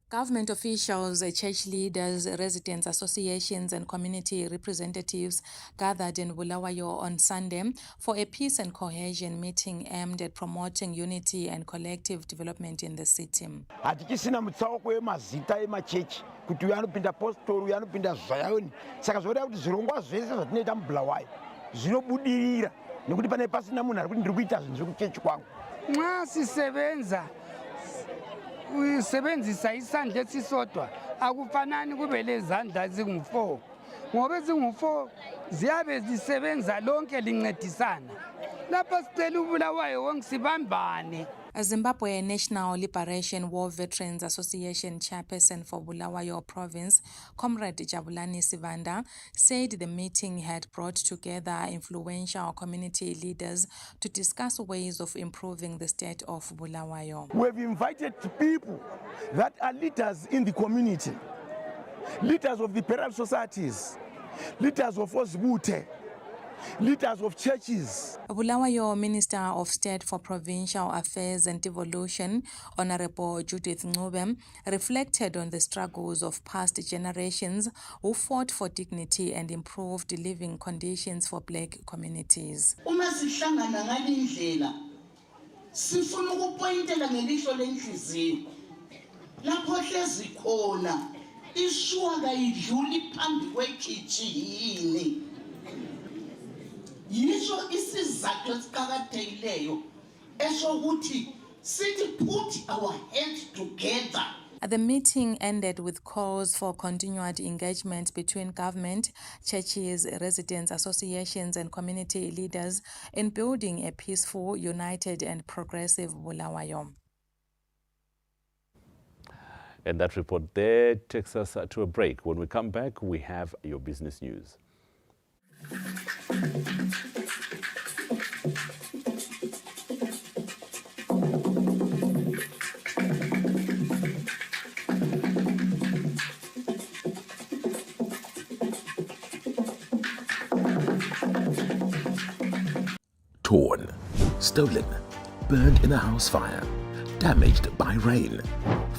Government officials, church leaders, residents associations and community representatives gathered in Bulawayo on Sunday for a peace and cohesion meeting aimed at promoting unity and collective development in the city. Hatichisina mutsauko emazita emachechi kuti uyu anopinda postori uyu anopinda zvayoni saka zvoda kuti zvirongwa zvese zvatinoita muBulawayo zvinobudirira nekuti pane pasina munhu ari kuti ndiri kuita zvinhu zvekuchechi kwangu. Nxa sisebenza usebenzisa isandla esisodwa akufanani kube lezandla ezingu-4 ngoba ezingu-4 ziyabe zisebenza lonke lincedisana lapha sicela uBulawayo wonke sibambane. A Zimbabwe National Liberation War Veterans Association chairperson for Bulawayo Province, Comrade Jabulani Sivanda, said the meeting had brought together influential community leaders to discuss ways of improving the state of Bulawayo. We have invited people that are leaders in the community, leaders of the parallel societies, leaders of Osbute, leaders of churches. Bulawayo Minister of State for Provincial Affairs and Devolution, Honorable Judith Ncube, reflected on the struggles of past generations who fought for dignity and improved living conditions for black communities. Uma sihlangana ngalindlela sifuna ukupointela ngelihlo lenhliziyo lapho hlezi khona ishuwa kayidluli phambi kwekhitshi yini. Yisho isizathu esiqhakathekileyo esokuthi sithi put our heads together. The meeting ended with calls for continued engagement between government, churches, residents, associations and community leaders in building a peaceful, united and progressive Bulawayo. And that report there takes us to a break. When we come back, we have your business news. Torn, stolen, burned in a house fire, damaged by rain,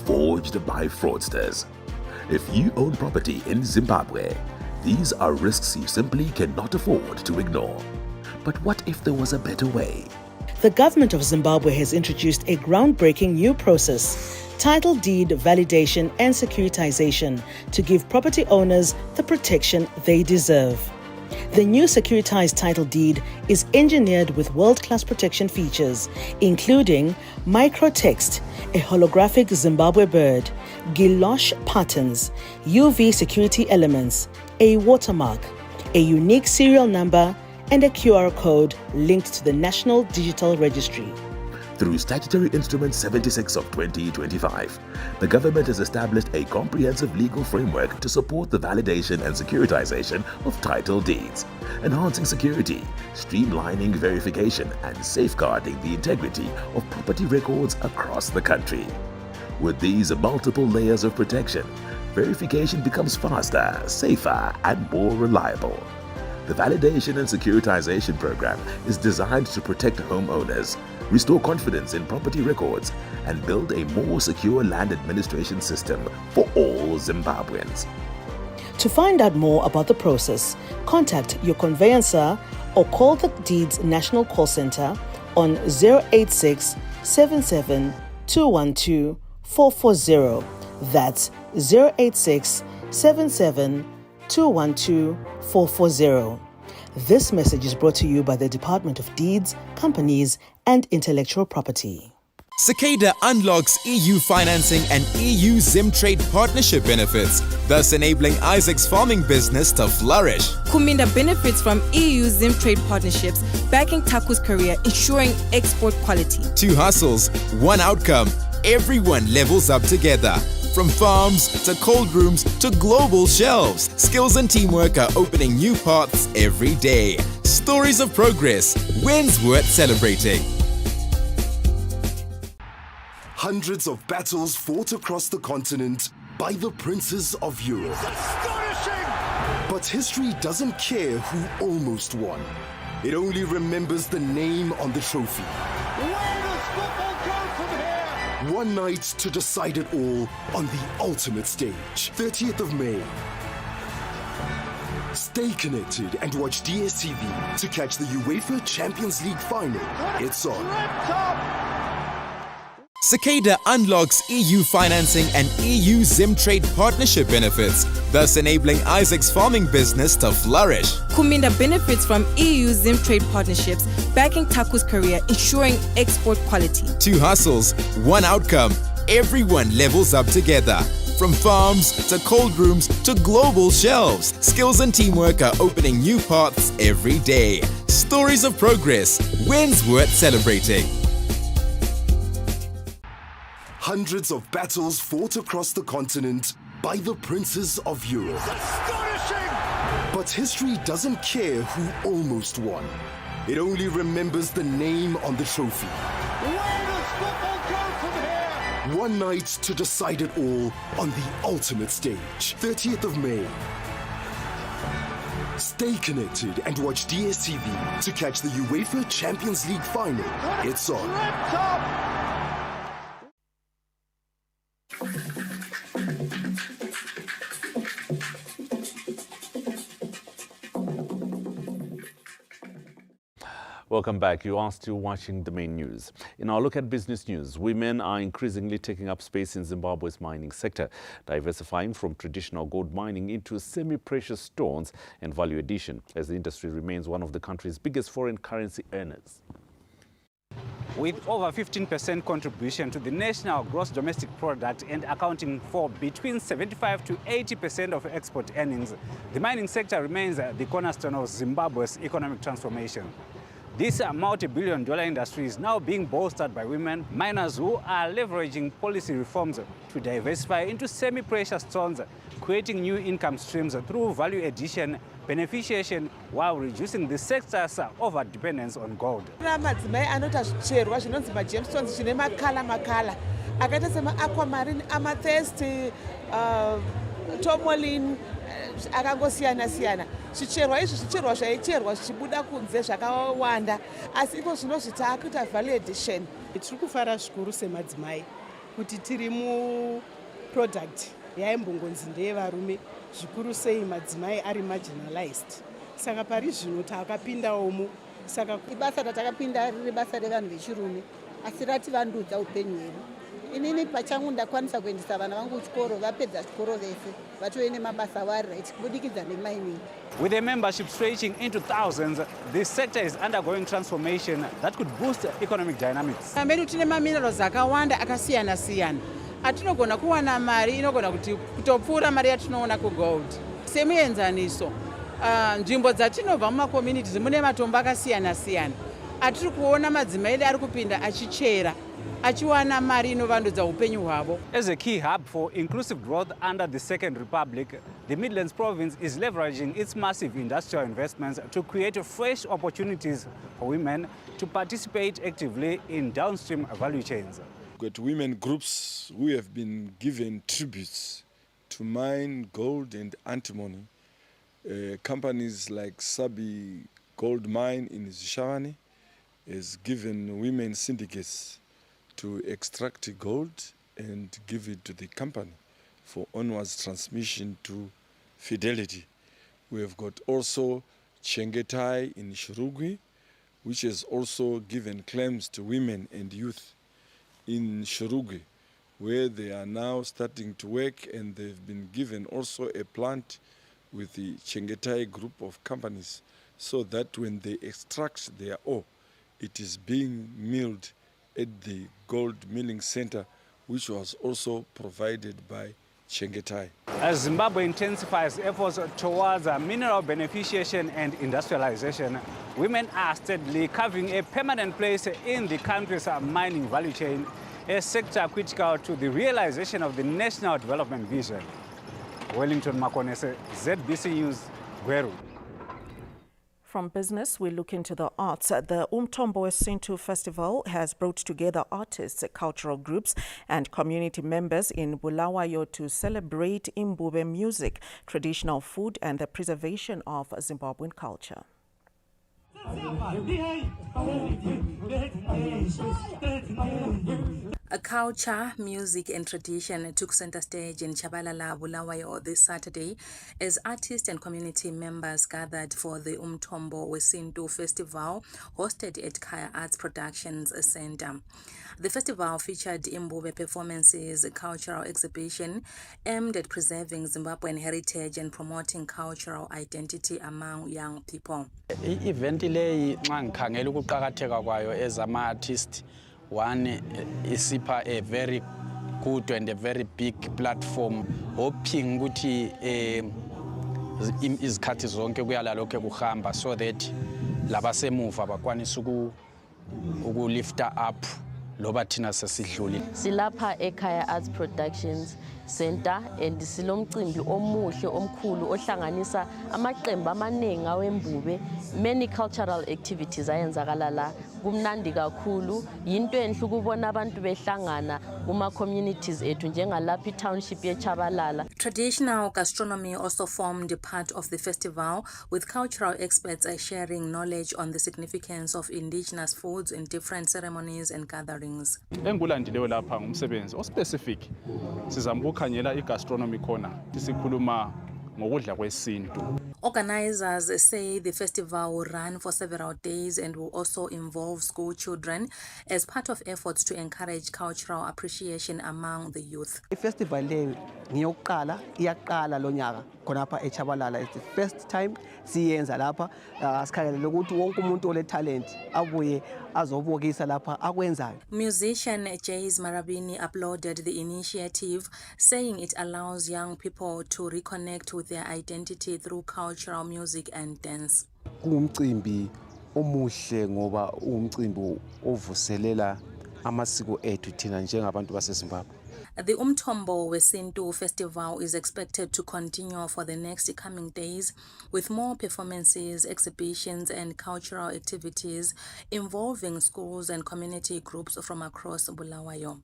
forged by fraudsters. If you own property in Zimbabwe, these are risks you simply cannot afford to ignore. But what if there was a better way? The government of Zimbabwe has introduced a groundbreaking new process, title deed validation and securitization, to give property owners the protection they deserve. The new securitized title deed is engineered with world-class protection features, including microtext, a holographic Zimbabwe bird, guilloche patterns, UV security elements, a watermark, a unique serial number, and a QR code linked to the National Digital Registry. Through Statutory Instrument 76 of 2025, the government has established a comprehensive legal framework to support the validation and securitization of title deeds, enhancing security, streamlining verification, and safeguarding the integrity of property records across the country. With these multiple layers of protection, verification becomes faster, safer, and more reliable. The validation and securitization program is designed to protect homeowners, restore confidence in property records, and build a more secure land administration system for all Zimbabweans. To find out more about the process, contact your conveyancer or call the Deeds National Call Center on 086 77 212 440. That's 086 77 212 440. This message is brought to you by the Department of Deeds, Companies and Intellectual Property. Cicada unlocks EU financing and EU Zimtrade partnership benefits, thus enabling Isaac's farming business to flourish. Kuminda benefits from EU Zimtrade partnerships, backing Taku's career, ensuring export quality. 2 hustles, 1 outcome. Everyone levels up together. From farms to cold rooms to global shelves, skills and teamwork are opening new paths every day. Stories of progress, wins worth celebrating. Hundreds of battles fought across the continent by the princes of Europe. But history doesn't care who almost won. It only remembers the name on the trophy. Where does football go from here? One night to decide it all on the ultimate stage, 30th of May. Stay connected and watch DSTV to catch the UEFA Champions League final. It's on. Cicada unlocks EU financing and EU Zimtrade partnership benefits, thus enabling Isaac's farming business to flourish. Kuminda benefits from EU Zimtrade partnerships, backing Taku's career, ensuring export quality. Two hustles, one outcome. Everyone levels up together. From farms to cold rooms to global shelves, skills and teamwork are opening new paths every day. Stories of progress, wins worth celebrating. Hundreds of battles fought across the continent by the princes of Europe. Astonishing! But history doesn't care who almost won. It only remembers the name on the trophy. Where does football go from here? One night to decide it all on the ultimate stage, 30th of May. Stay connected and watch DSTV to catch the UEFA Champions League final. It's on. Welcome back. You are still watching the main news. In our look at business news, women are increasingly taking up space in Zimbabwe's mining sector, diversifying from traditional gold mining into semi-precious stones and value addition, as the industry remains one of the country's biggest foreign currency earners. With over 15% contribution to the national gross domestic product and accounting for between 75 to 80% of export earnings, the mining sector remains the cornerstone of Zimbabwe's economic transformation. This multi-billion-dollar industry is now being bolstered by women miners who are leveraging policy reforms to diversify into semi-precious stones, creating new income streams through value addition, beneficiation, while reducing the sector's over-dependence on gold. Madzimai anoita zvicherwa zvinonzi magemstones zvine makala akaita sema-aquamarine, amethyst, tourmaline, akangosiyana-siyana. Zvicherwa izvi zvicherwa zvaicherwa zvichibuda kunze zvakawanda, asi iko zvino zvitaakuita value addition. Tiri kufara zvikuru semadzimai kuti tiri muproduct yaimbongonzi ndeyevarume, zvikuru sei madzimai ari marginalized. Saka pari zvino takapindawomo, saka ibasa ratakapinda riri basa revanhu vechirume, asi rativandudza upenyu hwedu. Inini pachangu ndakwanisa kuendesa vana vangu kuchikoro, vapedza chikoro vese vatove nemabasa vari right kubudikidza nemining. With a membership stretching into thousands, this sector is undergoing transformation that could boost economic dynamics. Medu tine maminerals akawanda akasiyana-siyana. Atinogona kuwana mari inogona kuti kutopfuura mari yatinoona kugold. Semuenzaniso, nzvimbo dzatinobva mumakommunities mune matombo akasiyana-siyana. Atiri kuona madzimai edu ari kupinda achichera, achiwana mari inovandudza upenyu hwavo. As a key hub for inclusive growth under the Second Republic, the Midlands province is leveraging its massive industrial investments to create fresh opportunities for women to participate actively in downstream value chains. Got women groups who have been given tributes to mine gold and antimony. Companies like Sabi Gold Mine in Zishawani has given women syndicates to extract gold and give it to the company for onwards transmission to Fidelity. We have got also Chengetai in Shurugwi, which has also given claims to women and youth in Shurugwi, where they are now starting to work, and they've been given also a plant with the Chengetai group of companies, so that when they extract their ore, it is being milled at the gold milling center, which was also provided by Chengetai. As Zimbabwe intensifies efforts towards mineral beneficiation and industrialization, women are steadily carving a permanent place in the country's mining value chain, a sector critical to the realization of the National Development Vision. Wellington Makonese, ZBC News, Gweru. From business, we look into the arts. The Umtombo Sintu Festival has brought together artists, cultural groups and community members in Bulawayo to celebrate Imbube music, traditional food and the preservation of Zimbabwean culture. A culture, music and tradition took center stage in Chabalala, Bulawayo this Saturday as artists and community members gathered for the Umthombo Wesintu Festival hosted at Kaya Arts Productions Center. The festival featured Imbube performances, a cultural exhibition aimed at preserving Zimbabwean heritage and promoting cultural identity among young people. I-event leyi nxa ngikhangela ukuqakatheka kwayo as ama-artist, one isipha a very good and a very big platform, hoping ukuthi izikhathi zonke kuyala lokho kuhamba so that labasemuva bakwanisa ukulifta up loba thina sesidlulile. Silapha eKaya Arts Productions Center and silomcimbi omuhle omkhulu ohlanganisa amaqembu amaningi awembube, many cultural activities ayenzakala la. Kumnandi kakhulu, yinto enhle ukubona abantu behlangana kuma communities ethu njengalapha township yeChabalala. Traditional gastronomy also formed part of the festival, with cultural experts sharing knowledge on the significance of indigenous foods in different ceremonies and gatherings. Engulandileyo lapha ngumsebenzi ospecific sizama ukukhanyela igastronomy khona sikhuluma ngokudla kwesintu. Organizers say the festival will run for several days and will also involve school children as part of efforts to encourage cultural appreciation among the youth. I-festival le ngiyokuqala iyaqala lonyaka khonapha eChabalala. It's the first time siyenza lapha, sikhangelele ukuthi wonke umuntu ole talent abuye azobukisa lapha akwenzayo. Musician Jays Marabini applauded the initiative, saying it allows young people to reconnect with their identity through cultural music and dance. Kungumcimbi omuhle ngoba umcimbi ovuselela amasiko ethu thina njengabantu baseZimbabwe. The Umthombo Wesintu Festival is expected to continue for the next coming days with more performances, exhibitions and cultural activities involving schools and community groups from across Bulawayo.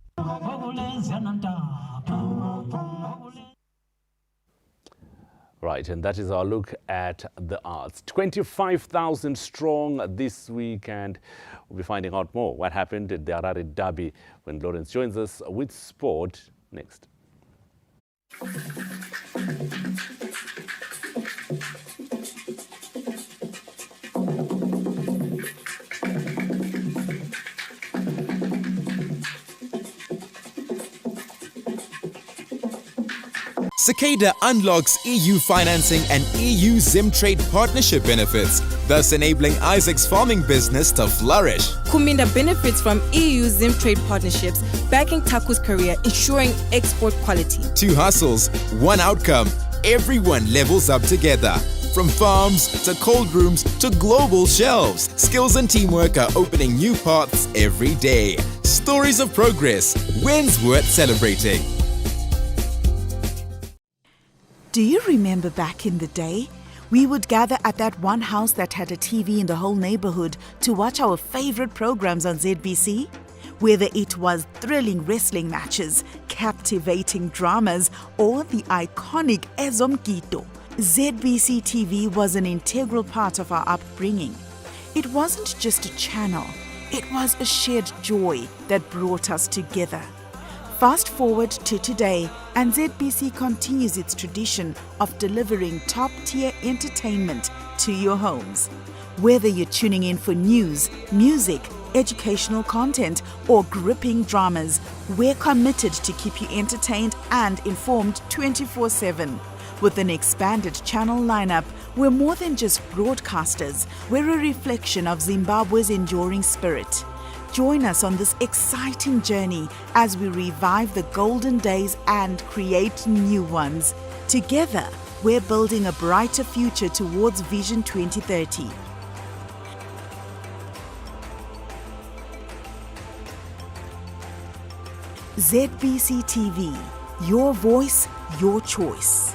Right, and that is our look at the arts. 25,000 strong this week, and we'll be finding out more what happened at the Harare Derby when Lawrence joins us with sport next. Cicada unlocks EU financing and EU Zim trade partnership benefits, thus enabling Isaac's farming business to flourish. Kuminda benefits from EU Zim trade partnerships, backing Taku's career, ensuring export quality. Two hustles, one outcome. Everyone levels up together. From farms to cold rooms to global shelves, skills and teamwork are opening new paths every day. Stories of progress, wins worth celebrating. Do you remember back in the day? We would gather at that one house that had a TV in the whole neighborhood to watch our favorite programs on ZBC. Whether it was thrilling wrestling matches, captivating dramas, or the iconic Ezomkito, ZBC TV was an integral part of our upbringing. It wasn't just a channel, it was a shared joy that brought us together. Fast forward to today, and ZBC continues its tradition of delivering top-tier entertainment to your homes. Whether you're tuning in for news, music, educational content, or gripping dramas, we're committed to keep you entertained and informed 24/7. With an expanded channel lineup, we're more than just broadcasters. We're a reflection of Zimbabwe's enduring spirit. Join us on this exciting journey as we revive the golden days and create new ones. Together, we're building a brighter future towards Vision 2030. ZBC TV, your voice, your choice.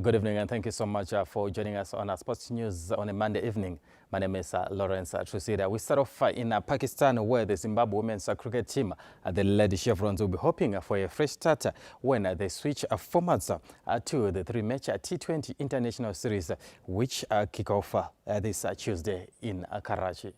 Good evening and thank you so much for joining us on our Sports News on a Monday evening. My name is Lawrence Trusida. We start off in Pakistan, where the Zimbabwe women's cricket team, the Lady Chevrons, will be hoping for a fresh start when they switch formats to the three-match T20 International Series, which kick off this Tuesday in Karachi.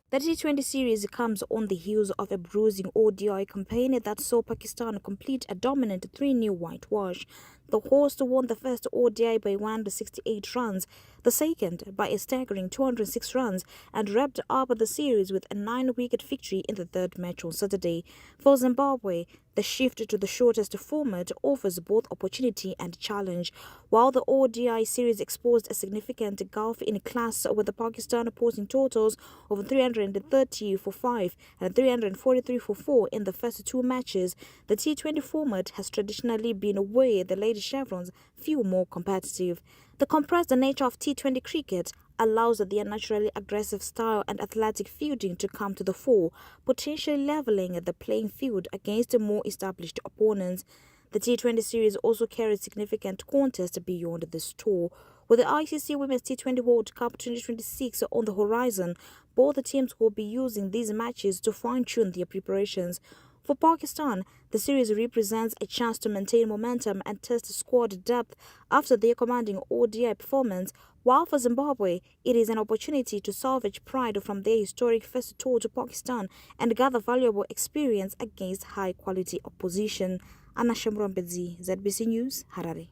The T20 series comes on the heels of a bruising ODI campaign that saw Pakistan complete a dominant 3-0 whitewash. The host won the first ODI by 168 runs, the second by a staggering 206 runs, and wrapped up the series with a 9-wicket victory in the third match on Saturday. For Zimbabwe, the shift to the shortest format offers both opportunity and challenge. While the ODI series exposed a significant gulf in class, with the Pakistan posting totals of 330 for 5 and 343 for 4 in the first two matches, the T20 format has traditionally been where the Lady Chevrons feel more competitive. The compressed nature of T20 cricket allows their naturally aggressive style and athletic fielding to come to the fore, potentially leveling the playing field against more established opponents. The T20 series also carries significant contests beyond this tour. With the ICC Women's T20 World Cup 2026 on the horizon, both teams will be using these matches to fine-tune their preparations. For Pakistan, the series represents a chance to maintain momentum and test squad depth after their commanding ODI performance, while for Zimbabwe, it is an opportunity to salvage pride from their historic first tour to Pakistan and gather valuable experience against high-quality opposition. Anna Shemrombedzi, ZBC News, Harare.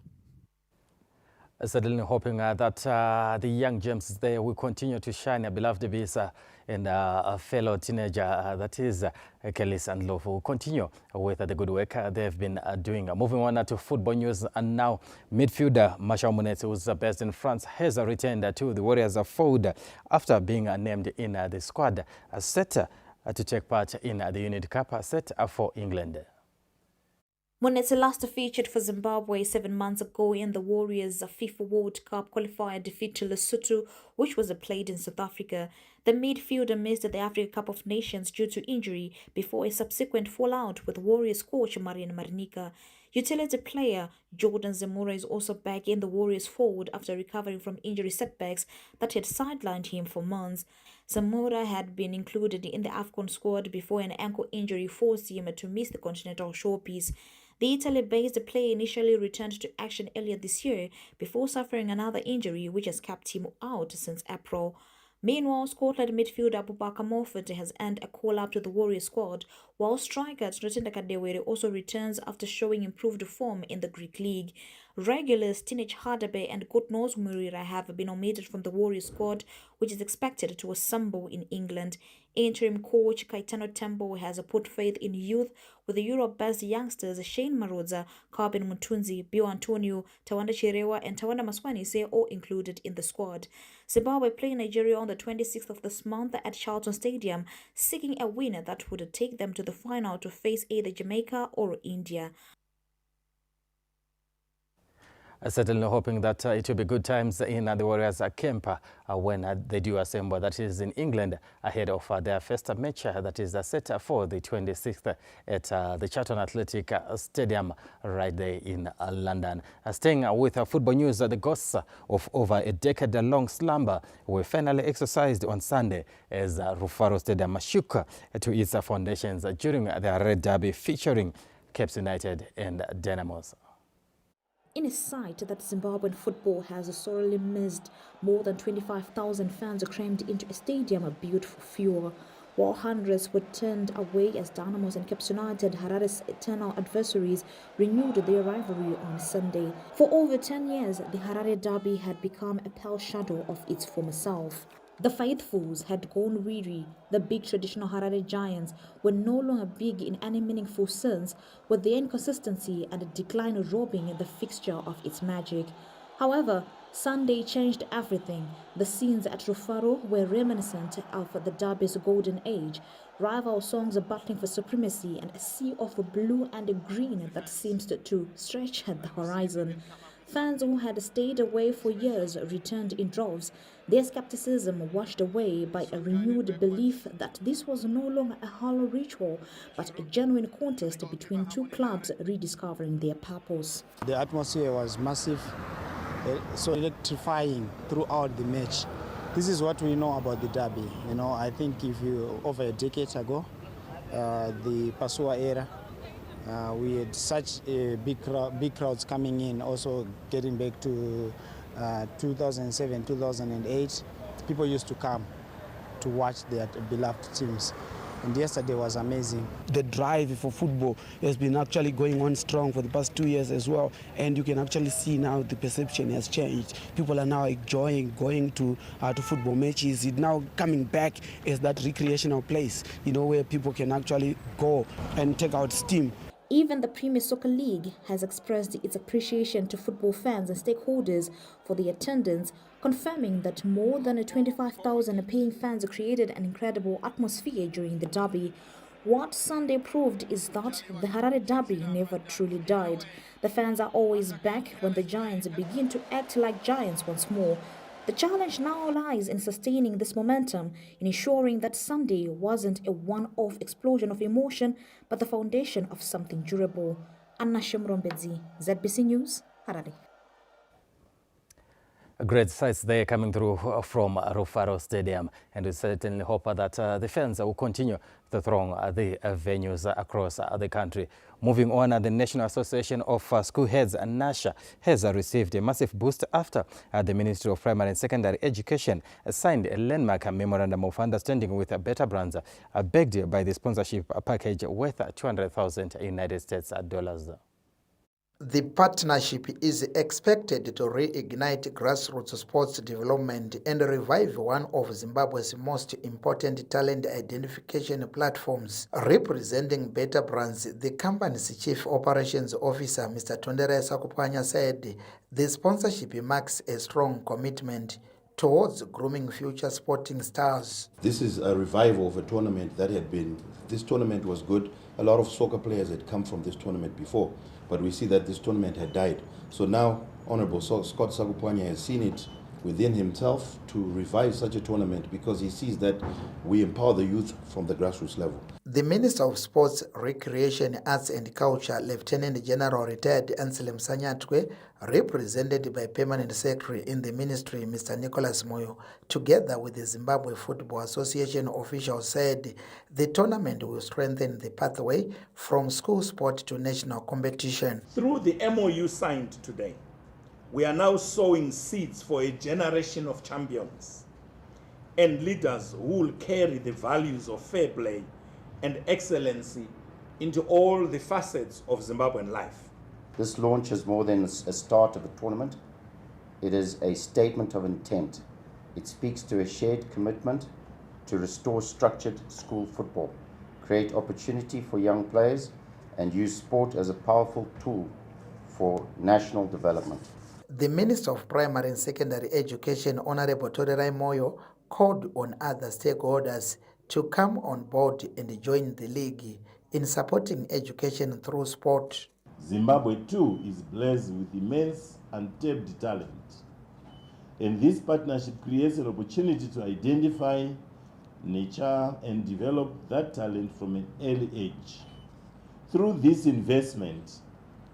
Certainly hoping that the young gems there will continue to shine. A beloved Bisa and a fellow teenager, that is Kelis and Lofu, will continue with the good work they've been doing. Moving on to football news, and now midfielder Marshal Mounetz, who's based in France, has returned to the Warriors fold after being named in the squad set to take part in the Unity Cup set for England. Mounetz last featured for Zimbabwe 7 months ago in the Warriors' FIFA World Cup qualifier defeat to Lesotho, which was played in South Africa. The midfielder missed the Africa Cup of Nations due to injury before a subsequent fallout with Warriors coach Marian Marnica. Utility player Jordan Zemura is also back in the Warriors fold after recovering from injury setbacks that had sidelined him for months. Zemura had been included in the AFCON squad before an ankle injury forced him to miss the continental showpiece. The Italy-based player initially returned to action earlier this year before suffering another injury which has kept him out since April. Meanwhile, Scotland midfielder Abubakar Moffat has earned a call-up to the Warriors squad, while striker Trinidad Kadewere also returns after showing improved form in the Greek league. Regulars Tinech Hardebe and Gotnos Murira have been omitted from the Warriors squad, which is expected to assemble in England. Interim coach Caetano Tembo has put faith in youth, with the Europe-based youngsters Shane Marodza, Carbin Mutunzi, Bio Antonio, Tawanda Chirewa and Tawanda Maswanise all included in the squad. Zimbabwe play Nigeria on the 26th of this month at Charlton Stadium, seeking a win that would take them to the final to face either Jamaica or India. Certainly hoping that it will be good times in the Warriors camp when they do assemble, that is in England, ahead of their first match that is set for the 26th at the Charlton Athletic Stadium right there in London. Staying with football news, the ghosts of over a decade-long slumber were finally exorcised on Sunday as Rufaro Stadium shook to its foundations during the Red Derby featuring Cape United and Dynamos. In a sight that Zimbabwean football has sorely missed, more than 25,000 fans crammed into a stadium built for fuel, while hundreds were turned away as Dynamos and Cape United, Harare's eternal adversaries, renewed their rivalry on Sunday. For over 10 years, the Harare derby had become a pale shadow of its former self. The faithfuls had gone weary. The big traditional Harare giants were no longer big in any meaningful sense, with their inconsistency and decline robbing the fixture of its magic. However, Sunday changed everything. The scenes at Rufaro were reminiscent of the derby's golden age. Rival songs battling for supremacy and a sea of blue and green that seems to stretch at the horizon. Fans who had stayed away for years returned in droves, their skepticism washed away by a renewed belief that this was no longer a hollow ritual, but a genuine contest between two clubs rediscovering their purpose. The atmosphere was massive, so electrifying throughout the match. This is what we know about the derby. You know, I think if you over a decade ago, the Pasua era, we had such a big crowds coming in. Also getting back to 2007, 2008, people used to come to watch their beloved teams. And yesterday was amazing. The drive for football has been actually going on strong for the past 2 years as well. And you can actually see now the perception has changed. People are now enjoying going to football matches. It's now coming back as that recreational place, you know, where people can actually go and take out steam. Even the Premier Soccer League has expressed its appreciation to football fans and stakeholders for the attendance, confirming that more than 25,000 paying fans created an incredible atmosphere during the derby. What Sunday proved is that the Harare derby never truly died. The fans are always back when the Giants begin to act like giants once more. The challenge now lies in sustaining this momentum, in ensuring that Sunday wasn't a one-off explosion of emotion, but the foundation of something durable. Anna Shemrombedzi, ZBC News, Harare. Great sights there coming through from Rufaro Stadium, and we certainly hope that the fans will continue to throng the venues across the country. Moving on, the National Association of School Heads, NASHA, has received a massive boost after the Ministry of Primary and Secondary Education signed a landmark memorandum of understanding with Beta Brands, backed by the sponsorship package worth 200,000 United States dollars. The partnership is expected to reignite grassroots sports development and revive one of Zimbabwe's most important talent identification platforms. Representing Beta Brands, the company's Chief Operations Officer, Mr. Tondera Sakupanya, said the sponsorship marks a strong commitment towards grooming future sporting stars. This is a revival of a tournament that had been, this tournament was good. A lot of soccer players had come from this tournament before, but we see that this tournament had died. So now, Honorable Scott Sakupanya has seen it within himself to revive such a tournament because he sees that we empower the youth from the grassroots level. The Minister of Sports, Recreation, Arts and Culture, Lieutenant General Retired Anselm Sanyatwe, represented by Permanent Secretary in the Ministry, Mr. Nicholas Moyo, together with the Zimbabwe Football Association officials, said the tournament will strengthen the pathway from school sport to national competition. Through the MOU signed today, we are now sowing seeds for a generation of champions and leaders who will carry the values of fair play and excellency into all the facets of Zimbabwean life. This launch is more than a start of a tournament. It is a statement of intent. It speaks to a shared commitment to restore structured school football, create opportunity for young players, and use sport as a powerful tool for national development. The Minister of Primary and Secondary Education, Honorable Toderai Moyo, called on other stakeholders to come on board and join the league in supporting education through sport. Zimbabwe too is blessed with immense untapped talent, and this partnership creates an opportunity to identify, nurture and develop that talent from an early age. Through this investment,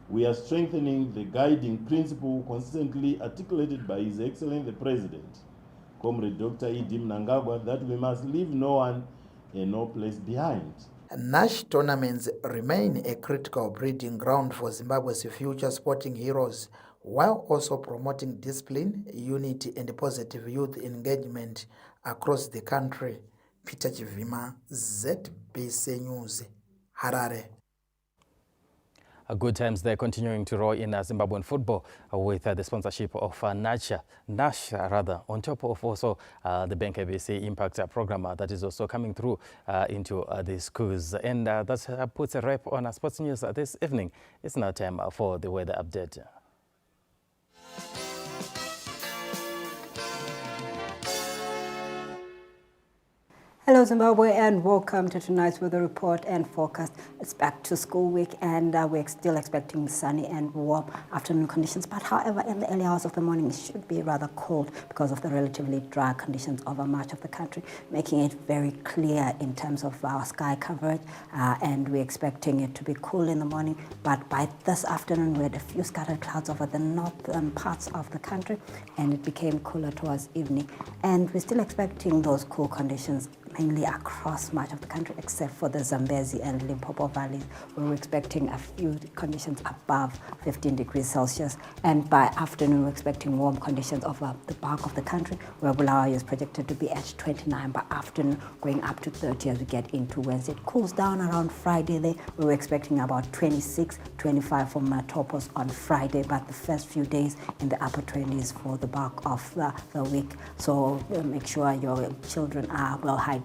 we are strengthening the guiding principle consistently articulated by His Excellency the President, Comrade Dr. Idim Nangagwa, that we must leave no one and no place behind. NASH tournaments remain a critical breeding ground for Zimbabwe's future sporting heroes, while also promoting discipline, unity and positive youth engagement across the country. Peter Chivima, ZBC News, Harare. Good times there continuing to roll in Zimbabwean football with the sponsorship of NASH, on top of also the Bank ABC Impact program that is also coming through into the schools. And that puts a wrap on sports news this evening. It's now time for the weather update. Hello Zimbabwe and welcome to tonight's weather report and forecast. It's back to school week and we're still expecting sunny and warm afternoon conditions, but however in the early hours of the morning it should be rather cold because of the relatively dry conditions over much of the country, making it very clear in terms of our sky coverage and we're expecting it to be cool in the morning, but by this afternoon we had a few scattered clouds over the northern parts of the country and it became cooler towards evening, and we're still expecting those cool conditions mainly across much of the country except for the Zambezi and Limpopo valleys, where we're expecting a few conditions above 15 degrees Celsius. And by afternoon, we're expecting warm conditions over the bulk of the country, where Bulawayo is projected to be at 29 by afternoon, going up to 30 as we get into Wednesday. It cools down around Friday there. We were expecting about 26, 25 for Matopos on Friday, but the first few days in the upper 20s for the bulk of the week. So make sure your children are well hydrated.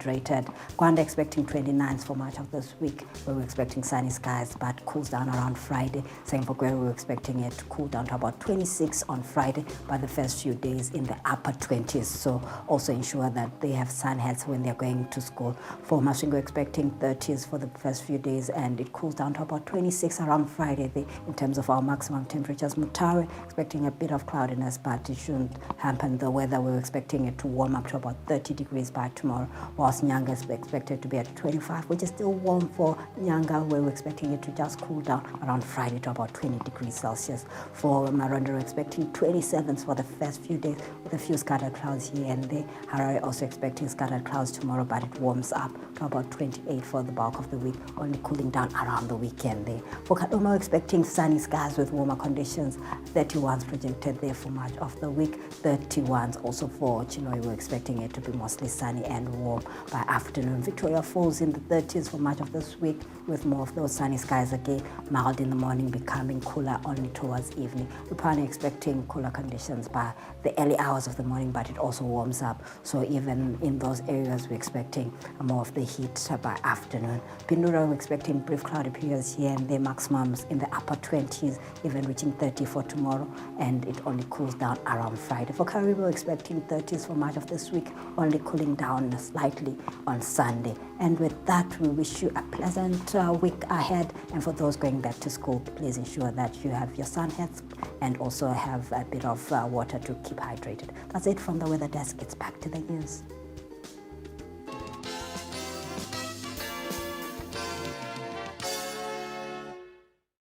Kwanda expecting 29s for much of this week. We were expecting sunny skies, but cools down around Friday. Same for Gweru, we were expecting it to cool down to about 26 on Friday, by the first few days in the upper 20s. So also ensure that they have sun hats when they're going to school. For Masvingo, expecting 30s for the first few days, and it cools down to about 26 around Friday in terms of our maximum temperatures. Mutare expecting a bit of cloudiness, but it shouldn't hamper the weather. We were expecting it to warm up to about 30 degrees by tomorrow, whilst Nyanga is expected to be at 25, which is still warm for Nyanga, where we're expecting it to just cool down around Friday to about 20 degrees Celsius. For Marondo, we're expecting 27s for the first few days with a few scattered clouds here and there. Harare also expecting scattered clouds tomorrow, but it warms up to about 28 for the bulk of the week, only cooling down around the weekend there. For Kadoma, we're expecting sunny skies with warmer conditions, 31s projected there for much of the week, 31s also for Chinoi. We're expecting it to be mostly sunny and warm by afternoon. Victoria Falls in the 30s for much of this week, with more of those sunny skies again, mild in the morning, becoming cooler only towards evening. Lupane expecting cooler conditions by the early hours of the morning, but it also warms up. So even in those areas, we're expecting more of the heat by afternoon. Pindura, we're expecting brief cloudy periods here and there, maximums in the upper 20s, even reaching 30 for tomorrow, and it only cools down around Friday. For Karibou, we're expecting 30s for much of this week, only cooling down slightly on Sunday. And with that, we wish you a pleasant week ahead. And for those going back to school, please ensure that you have your sun hats and also have a bit of water to keep hydrated. That's it from the weather desk. It's back to the news.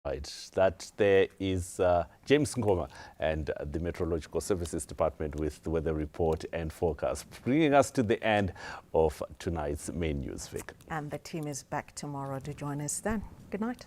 Right, that there is James Ngoma and the Meteorological Services Department with the weather report and forecast, bringing us to the end of tonight's main news, Vic. And the team is back tomorrow to join us then. Good night.